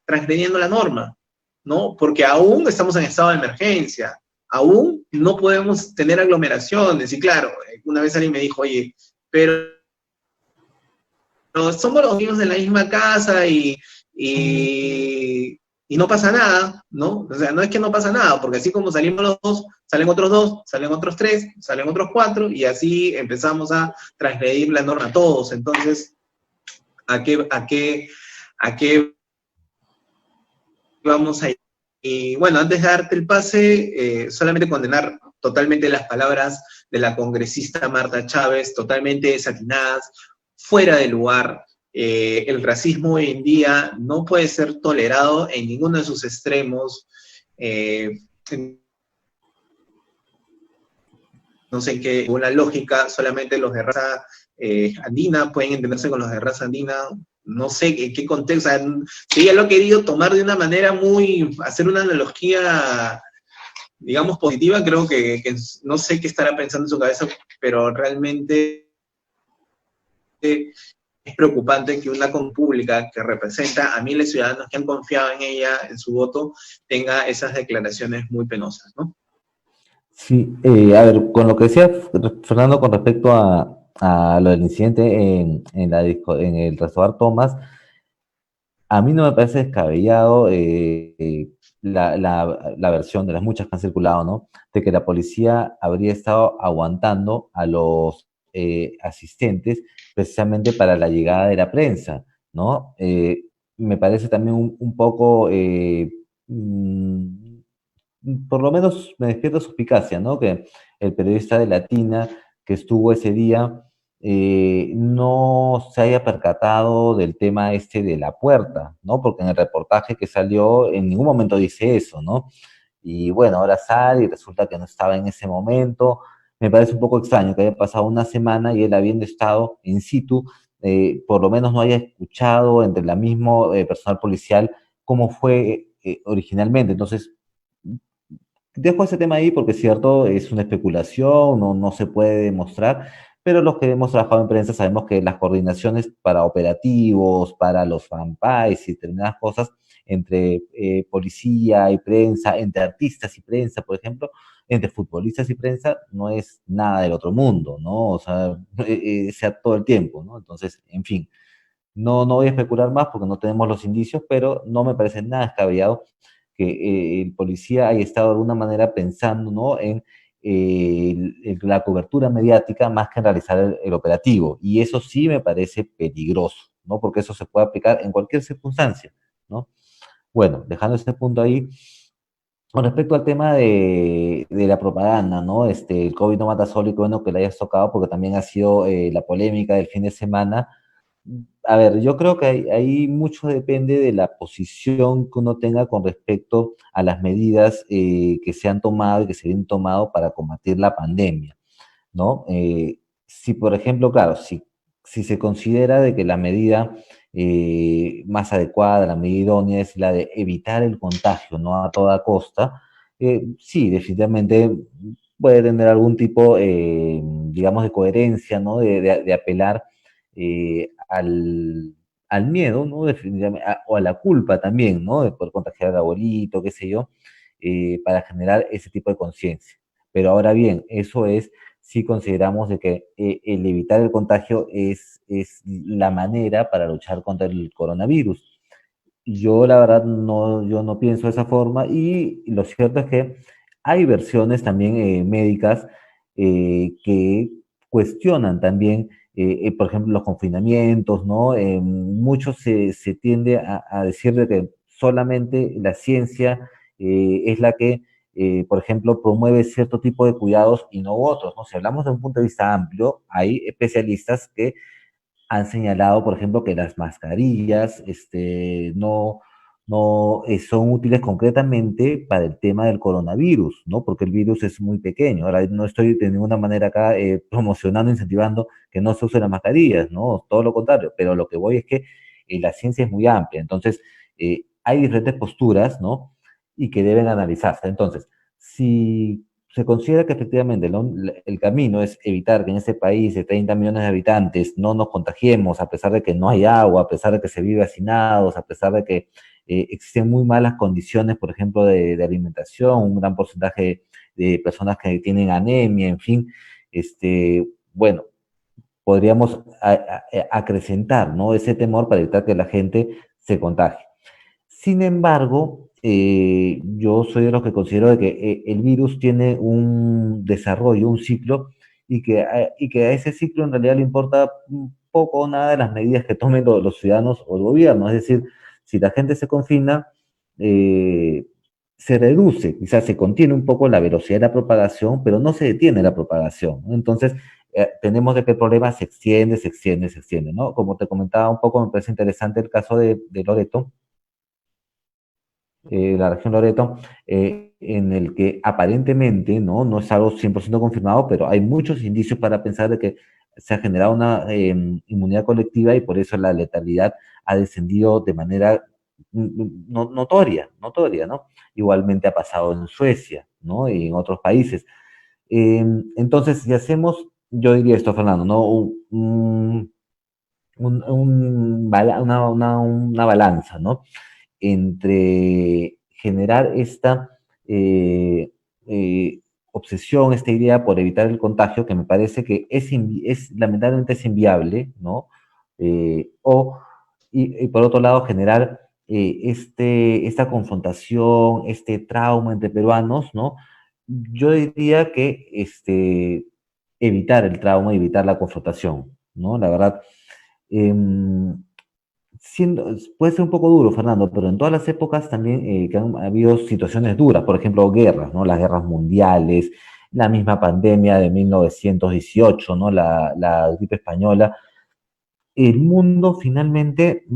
transgrediendo la norma, ¿no? Porque aún estamos en estado de emergencia, aún no podemos tener aglomeraciones, y claro, una vez alguien me dijo, oye, pero somos los niños de la misma casa y no pasa nada, ¿no? O sea, no es que no pasa nada, porque así como salimos los 2, salen otros 2, salen otros 3, salen otros 4, y así empezamos a transgredir la norma a todos. Entonces, ¿a qué vamos a ir? Y bueno, antes de darte el pase, solamente condenar totalmente las palabras de la congresista Marta Chávez, totalmente desatinadas, fuera de lugar. El racismo hoy en día no puede ser tolerado en ninguno de sus extremos. No sé en qué, una lógica, solamente los de raza andina pueden entenderse con los de raza andina. No sé en qué contexto, o sea, si ella lo ha querido tomar de una manera hacer una analogía, digamos, positiva, creo que no sé qué estará pensando en su cabeza, pero realmente es preocupante que una pública que representa a miles de ciudadanos que han confiado en ella, en su voto, tenga esas declaraciones muy penosas, ¿no? Sí, a ver, con lo que decía Fernando con respecto a lo del incidente en el restaurante Thomas, a mí no me parece descabellado la versión de las muchas que han circulado, ¿no? De que la policía habría estado aguantando a los asistentes precisamente para la llegada de la prensa, ¿no? Me parece también un poco, por lo menos me despierta suspicacia, ¿no? Que el periodista de Latina que estuvo ese día no se haya percatado del tema este de la puerta, ¿no? Porque en el reportaje que salió en ningún momento dice eso, ¿no? Y bueno, ahora sale y resulta que no estaba en ese momento. Me parece un poco extraño que haya pasado una semana y él habiendo estado in situ, por lo menos no haya escuchado entre la mismo personal policial cómo fue originalmente. Entonces, dejo ese tema ahí porque es cierto, es una especulación, no se puede demostrar, pero los que hemos trabajado en prensa sabemos que las coordinaciones para operativos, para los fanpays y determinadas cosas entre policía y prensa, entre artistas y prensa, por ejemplo, entre futbolistas y prensa, no es nada del otro mundo, ¿no? O sea, sea todo el tiempo, ¿no? Entonces, en fin, no voy a especular más porque no tenemos los indicios, pero no me parece nada descabellado que el policía haya estado de alguna manera pensando, ¿no? En la cobertura mediática más que en realizar el operativo. Y eso sí me parece peligroso, ¿no? Porque eso se puede aplicar en cualquier circunstancia, ¿no? Bueno, dejando este punto ahí, con respecto al tema de la propaganda, ¿no? El COVID no mata solo y qué bueno que le hayas tocado porque también ha sido la polémica del fin de semana. A ver, yo creo que ahí mucho depende de la posición que uno tenga con respecto a las medidas que se han tomado y que se han tomado para combatir la pandemia, ¿no? Si, por ejemplo, claro, si se considera de que la medida más adecuada, la medida idónea es la de evitar el contagio, no a toda costa, sí, definitivamente puede tener algún tipo, digamos, de coherencia, ¿no? De apelar al miedo, ¿no? Definitivamente, o a la culpa también, ¿no? De poder contagiar al abuelito, qué sé yo, para generar ese tipo de conciencia. Pero ahora bien, eso es si consideramos de que el evitar el contagio es la manera para luchar contra el coronavirus. Yo la verdad yo no pienso de esa forma y lo cierto es que hay versiones también médicas que cuestionan también, por ejemplo, los confinamientos, ¿no? Mucho se tiende a decir de que solamente la ciencia es la que, por ejemplo, promueve cierto tipo de cuidados y no otros, ¿no? Si hablamos de un punto de vista amplio, hay especialistas que han señalado, por ejemplo, que las mascarillas no son útiles concretamente para el tema del coronavirus, ¿no? Porque el virus es muy pequeño. Ahora, no estoy de ninguna manera acá promocionando, incentivando que no se usen las mascarillas, ¿no? Todo lo contrario, pero lo que voy es que la ciencia es muy amplia, entonces hay diferentes posturas, ¿no? Y que deben analizarse. Entonces, si se considera que efectivamente el camino es evitar que en este país de 30 millones de habitantes no nos contagiemos, a pesar de que no hay agua, a pesar de que se vive hacinados, a pesar de que existen muy malas condiciones, por ejemplo, de alimentación, un gran porcentaje de personas que tienen anemia, en fin, bueno, podríamos acrecentar, ¿no? Ese temor para evitar que la gente se contagie. Sin embargo, yo soy de los que considero de que el virus tiene un desarrollo, un ciclo, y que a ese ciclo en realidad le importa un poco o nada de las medidas que tomen los ciudadanos o el gobierno. Es decir, si la gente se confina, eh, se reduce, quizás se contiene un poco la velocidad de la propagación, pero no se detiene la propagación, ¿no? Entonces, tenemos de que el problema se extiende, ¿no? Como te comentaba un poco, me parece interesante el caso de Loreto, la región Loreto, en el que aparentemente, no es algo 100% confirmado, pero hay muchos indicios para pensar de que se ha generado una inmunidad colectiva y por eso la letalidad ha descendido de manera notoria, ¿no? Igualmente ha pasado en Suecia, ¿no? Y en otros países. Entonces, si hacemos, yo diría esto, Fernando, ¿no? Una balanza, ¿no? Entre generar esta eh, eh, obsesión, esta idea por evitar el contagio, que me parece que lamentablemente es inviable, ¿no? Y por otro lado, generar esta confrontación, este trauma entre peruanos, ¿no? Yo diría que evitar el trauma, evitar la confrontación, ¿no? La verdad, em, puede ser un poco duro, Fernando, pero en todas las épocas también que han habido situaciones duras, por ejemplo, guerras, ¿no? Las guerras mundiales, la misma pandemia de 1918, ¿no? La gripe española. El mundo finalmente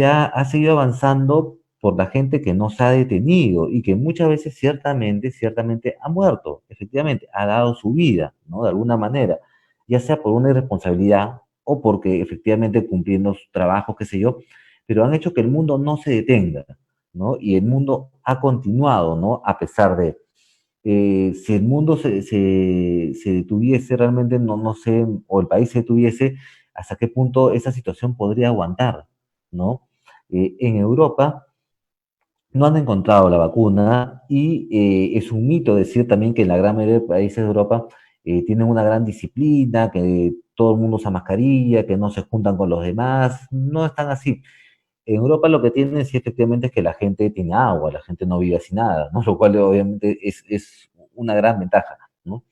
ha seguido avanzando por la gente que no se ha detenido y que muchas veces ciertamente ha muerto, efectivamente, ha dado su vida, ¿no? De alguna manera, ya sea por una irresponsabilidad o porque efectivamente cumpliendo su trabajo, qué sé yo, pero han hecho que el mundo no se detenga, ¿no? Y el mundo ha continuado, ¿no? A pesar de, si el mundo se detuviese realmente, no sé, o el país se detuviese, hasta qué punto esa situación podría aguantar, ¿no? En Europa no han encontrado la vacuna y es un mito decir también que en la gran mayoría de países de Europa tienen una gran disciplina, que todo el mundo usa mascarilla, que no se juntan con los demás, no están así. En Europa lo que tienen sí efectivamente es que la gente tiene agua, la gente no vive sin nada, ¿no? Lo cual obviamente es una gran ventaja, ¿no?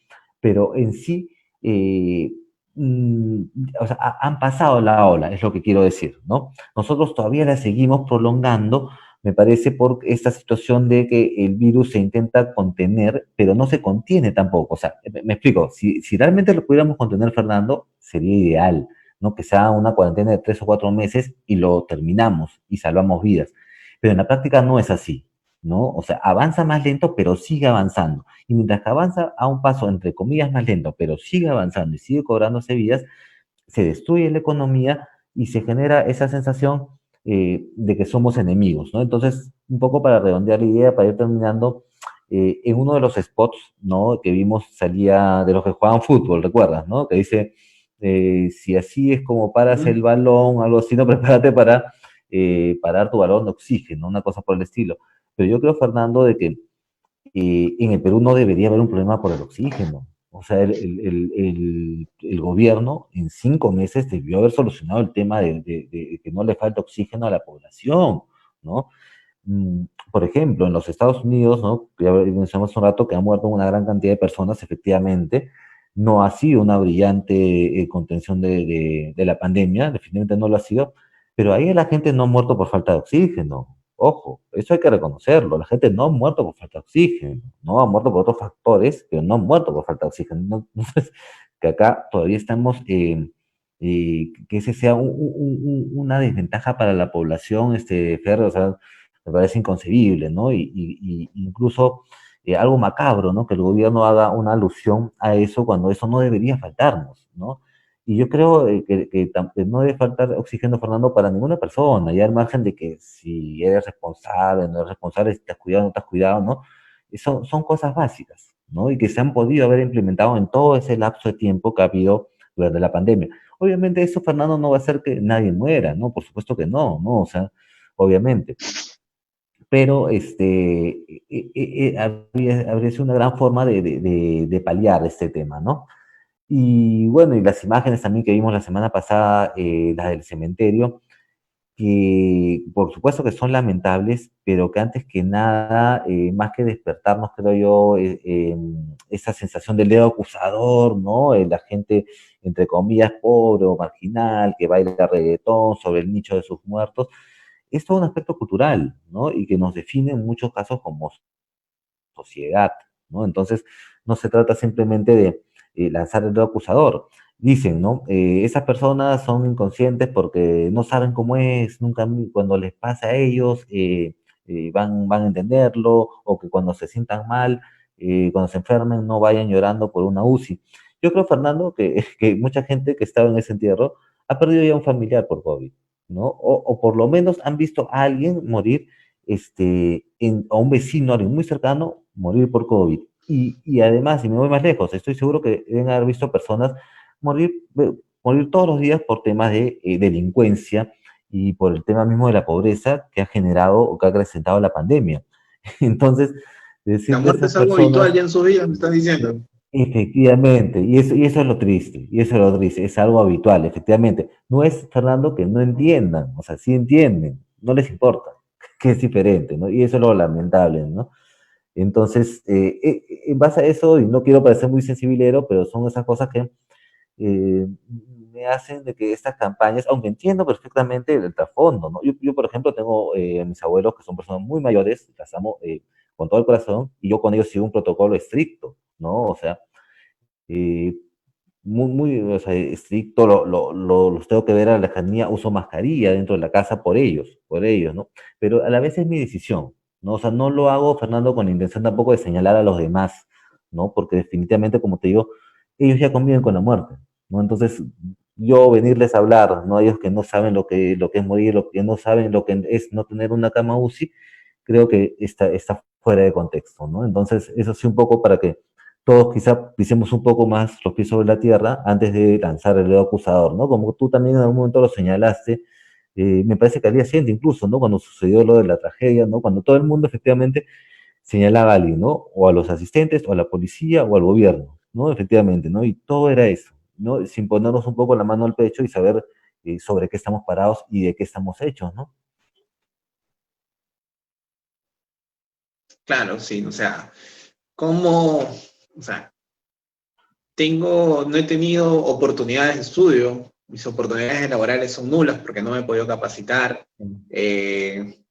Pero en sí, eh, mm, o sea, han pasado la ola, es lo que quiero decir, ¿no? Nosotros todavía la seguimos prolongando, me parece, por esta situación de que el virus se intenta contener, pero no se contiene tampoco. O sea, me explico, si realmente lo pudiéramos contener, Fernando, sería ideal, ¿no? Que sea una cuarentena de 3 o 4 meses y lo terminamos y salvamos vidas. Pero en la práctica no es así, ¿no? O sea, avanza más lento, pero sigue avanzando. Y mientras que avanza a un paso, entre comillas, más lento, pero sigue avanzando y sigue cobrándose vidas, se destruye la economía y se genera esa sensación de que somos enemigos, ¿no? Entonces, un poco para redondear la idea, para ir terminando, en uno de los spots, ¿no? Que vimos salía de los que jugaban fútbol, ¿recuerdas, no? Que dice, si así es como paras el balón, algo así, no, prepárate para parar tu balón de oxígeno, una cosa por el estilo. Pero yo creo, Fernando, de que en el Perú no debería haber un problema por el oxígeno. O sea, el gobierno en 5 meses debió haber solucionado el tema de que no le falta oxígeno a la población, ¿no? Por ejemplo, en los Estados Unidos, ¿no? Ya mencionamos hace un rato que ha muerto una gran cantidad de personas, efectivamente, no ha sido una brillante contención de la pandemia, definitivamente no lo ha sido, pero ahí la gente no ha muerto por falta de oxígeno. Ojo, eso hay que reconocerlo. La gente no ha muerto por falta de oxígeno, no ha muerto por otros factores, pero no ha muerto por falta de oxígeno. Entonces, que acá todavía estamos, que ese sea una desventaja para la población, Fer, o sea, me parece inconcebible, ¿no? Y incluso algo macabro, ¿no? Que el gobierno haga una alusión a eso cuando eso no debería faltarnos, ¿no? Y yo creo que no debe faltar oxígeno, Fernando, para ninguna persona, ya al margen de que si eres responsable, no eres responsable, si te has cuidado, no te has cuidado, ¿no? Son cosas básicas, ¿no? Y que se han podido haber implementado en todo ese lapso de tiempo que ha habido durante la pandemia. Obviamente eso, Fernando, no va a hacer que nadie muera, ¿no? Por supuesto que no, ¿no? O sea, obviamente. Pero habría sido una gran forma de paliar este tema, ¿no? Y bueno, y las imágenes también que vimos la semana pasada, las del cementerio, que por supuesto que son lamentables, pero que antes que nada, más que despertarnos, creo yo, esa sensación del dedo acusador, ¿no? La gente, entre comillas, pobre o marginal, que baila reggaetón sobre el nicho de sus muertos, es todo un aspecto cultural, ¿no? Y que nos define en muchos casos como sociedad, ¿no? Entonces, no se trata simplemente de lanzar el dedo acusador. Dicen, ¿no? Esas personas son inconscientes porque no saben cómo es, nunca cuando les pasa a ellos van a entenderlo, o que cuando se sientan mal, cuando se enfermen, no vayan llorando por una UCI. Yo creo, Fernando, que mucha gente que estaba en ese entierro ha perdido ya un familiar por COVID, ¿no? O por lo menos han visto a alguien morir, a un vecino, a alguien muy cercano, morir por COVID. Y además, si me voy más lejos, estoy seguro que deben haber visto personas morir, morir todos los días por temas de delincuencia y por el tema mismo de la pobreza que ha generado o que ha acrecentado la pandemia. Entonces, La decirle a muerte esas es algo habitual personas, ya en su vida, me están diciendo. efectivamente, y eso es lo triste, y eso es lo triste, es algo habitual, efectivamente. No es, Fernando, que no entiendan, o sea, sí entienden, no les importa. que es diferente, ¿no? Y eso es lo lamentable, ¿no? Entonces, en base a eso, y no quiero parecer muy sensibilero, pero son esas cosas que eh, me hacen de que estas campañas, aunque entiendo perfectamente el trasfondo, ¿no? Yo, por ejemplo, tengo a mis abuelos que son personas muy mayores, las amo con todo el corazón, y yo con ellos sigo un protocolo estricto, ¿no? O sea, eh, muy, o sea, estricto, los tengo que ver a la lejanía, uso mascarilla dentro de la casa por ellos, ¿no? Pero a la vez es mi decisión, ¿no? O sea, no lo hago, Fernando, con la intención tampoco de señalar a los demás, ¿no? Porque definitivamente, como te digo, ellos ya conviven con la muerte, ¿no? Entonces, yo venirles a hablar, ¿no? Ellos que no saben lo que es morir, lo que no saben lo que es no tener una cama UCI, creo que está fuera de contexto, ¿no? Entonces, eso sí un poco para que todos quizá pisemos un poco más los pies sobre la tierra antes de lanzar el dedo acusador, ¿no? Como tú también en algún momento lo señalaste, me parece que al día siguiente incluso, ¿no? Cuando sucedió lo de la tragedia, ¿no? Cuando todo el mundo efectivamente señalaba a alguien, ¿no? O a los asistentes, o a la policía, o al gobierno, ¿no? Efectivamente, ¿no? Y todo era eso, ¿no? Sin ponernos un poco la mano al pecho y saber sobre qué estamos parados y de qué estamos hechos, ¿no? Claro, sí, o sea, ¿cómo, o sea, no he tenido oportunidades de estudio, mis oportunidades laborales son nulas porque no me he podido capacitar. Eh,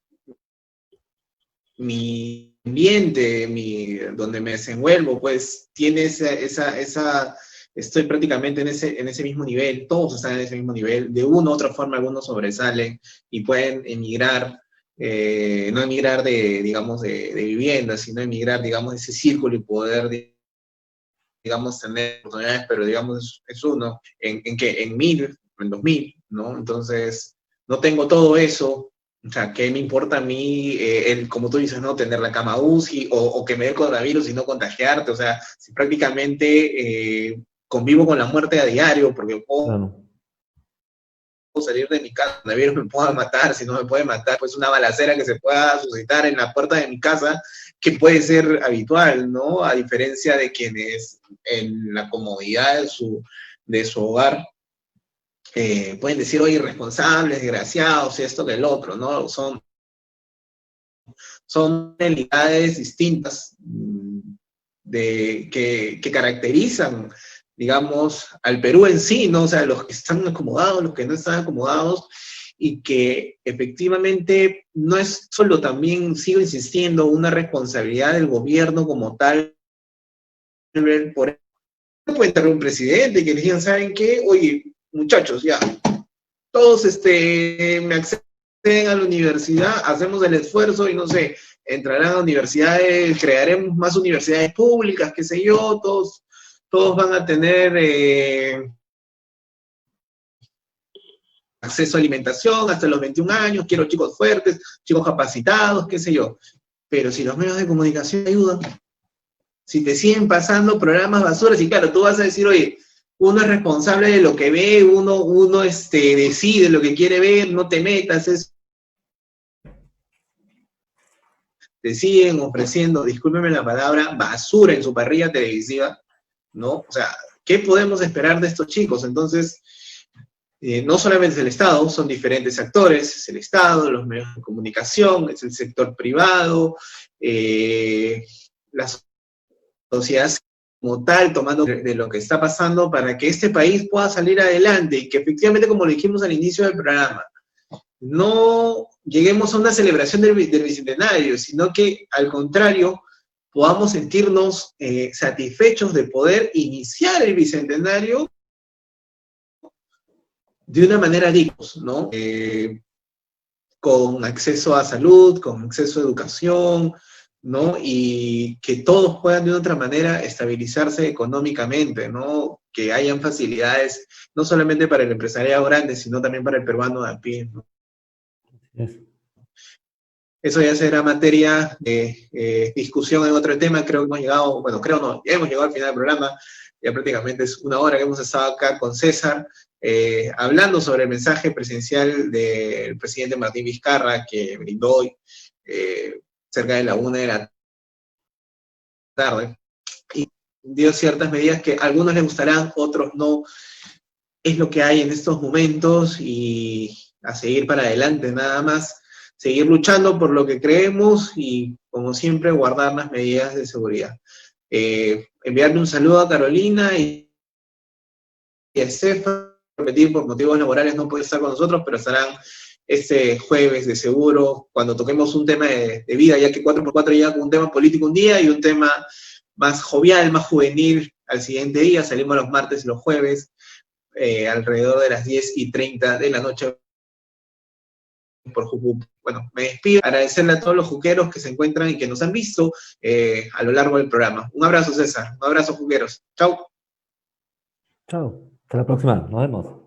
Mi ambiente, donde me desenvuelvo, pues tiene estoy prácticamente en ese mismo nivel, todos están en ese mismo nivel, de una u otra forma algunos sobresalen y pueden emigrar, no emigrar digamos, de vivienda, sino emigrar, digamos, de ese círculo y poder, digamos, tener oportunidades, pero digamos, es uno, en 1000, en 2000, ¿no? Entonces, no tengo todo eso. O sea, ¿qué me importa a mí, como tú dices, no tener la cama UCI o que me dé coronavirus y no contagiarte? O sea, si prácticamente convivo con la muerte a diario, porque puedo Claro. salir de mi casa, el virus me pueda matar, si no me puede matar, pues una balacera que se pueda suscitar en la puerta de mi casa, que puede ser habitual, ¿no? A diferencia de quienes en la comodidad de su hogar pueden decir, oye, irresponsables, desgraciados, esto que el otro, ¿no? Son realidades distintas que caracterizan, digamos, al Perú en sí, ¿no? O sea, los que están acomodados, los que no están acomodados, y que efectivamente no es solo, también sigo insistiendo, una responsabilidad del gobierno como tal, por no puede entrar un presidente que le digan, ¿saben qué? Oye, muchachos, ya, todos me acceden a la universidad, hacemos el esfuerzo y no sé, entrarán a universidades, crearemos más universidades públicas, qué sé yo, todos van a tener acceso a alimentación hasta los 21 años, quiero chicos fuertes, chicos capacitados, qué sé yo. Pero si los medios de comunicación ayudan, si te siguen pasando programas basuras, y claro, tú vas a decir, oye, uno es responsable de lo que ve, uno decide lo que quiere ver, no te metas, te siguen ofreciendo, discúlpeme la palabra, basura en su parrilla televisiva, ¿no? O sea, ¿qué podemos esperar de estos chicos? Entonces, no solamente es el Estado, son diferentes actores, es el Estado, los medios de comunicación, es el sector privado, la sociedad como tal, tomando de lo que está pasando para que este país pueda salir adelante y que efectivamente, como lo dijimos al inicio del programa, no lleguemos a una celebración del Bicentenario, sino que al contrario, podamos sentirnos satisfechos de poder iniciar el Bicentenario de una manera digna, ¿no? Con acceso a salud, con acceso a educación, ¿no? Y que todos puedan de una otra manera estabilizarse económicamente, ¿no? Que hayan facilidades, no solamente para el empresariado grande, sino también para el peruano de a pie, ¿no? Es- Eso ya será materia de discusión en otro tema. Creo que hemos llegado, bueno, creo no, ya hemos llegado al final del programa. Ya prácticamente es una hora que hemos estado acá con César, hablando sobre el mensaje presidencial del presidente Martín Vizcarra que brindó hoy cerca de la 1 de la tarde. Y dio ciertas medidas que a algunos les gustarán, otros no. Es lo que hay en estos momentos y a seguir para adelante nada más. seguir luchando por lo que creemos y, como siempre, guardar las medidas de seguridad. Enviarle un saludo a Carolina y a Estefan. Repetir, por motivos laborales no puede estar con nosotros, pero estarán este jueves de seguro, cuando toquemos un tema de vida, ya que 4x4 llega con un tema político un día y un tema más jovial, más juvenil al siguiente día. Salimos los martes y los jueves, alrededor de las 10:30 de la noche por Jujuy. Bueno, me despido, agradecerle a todos los juqueros que se encuentran y que nos han visto a lo largo del programa. Un abrazo, César, un abrazo, juqueros. Chau. Chao, hasta la próxima, nos vemos.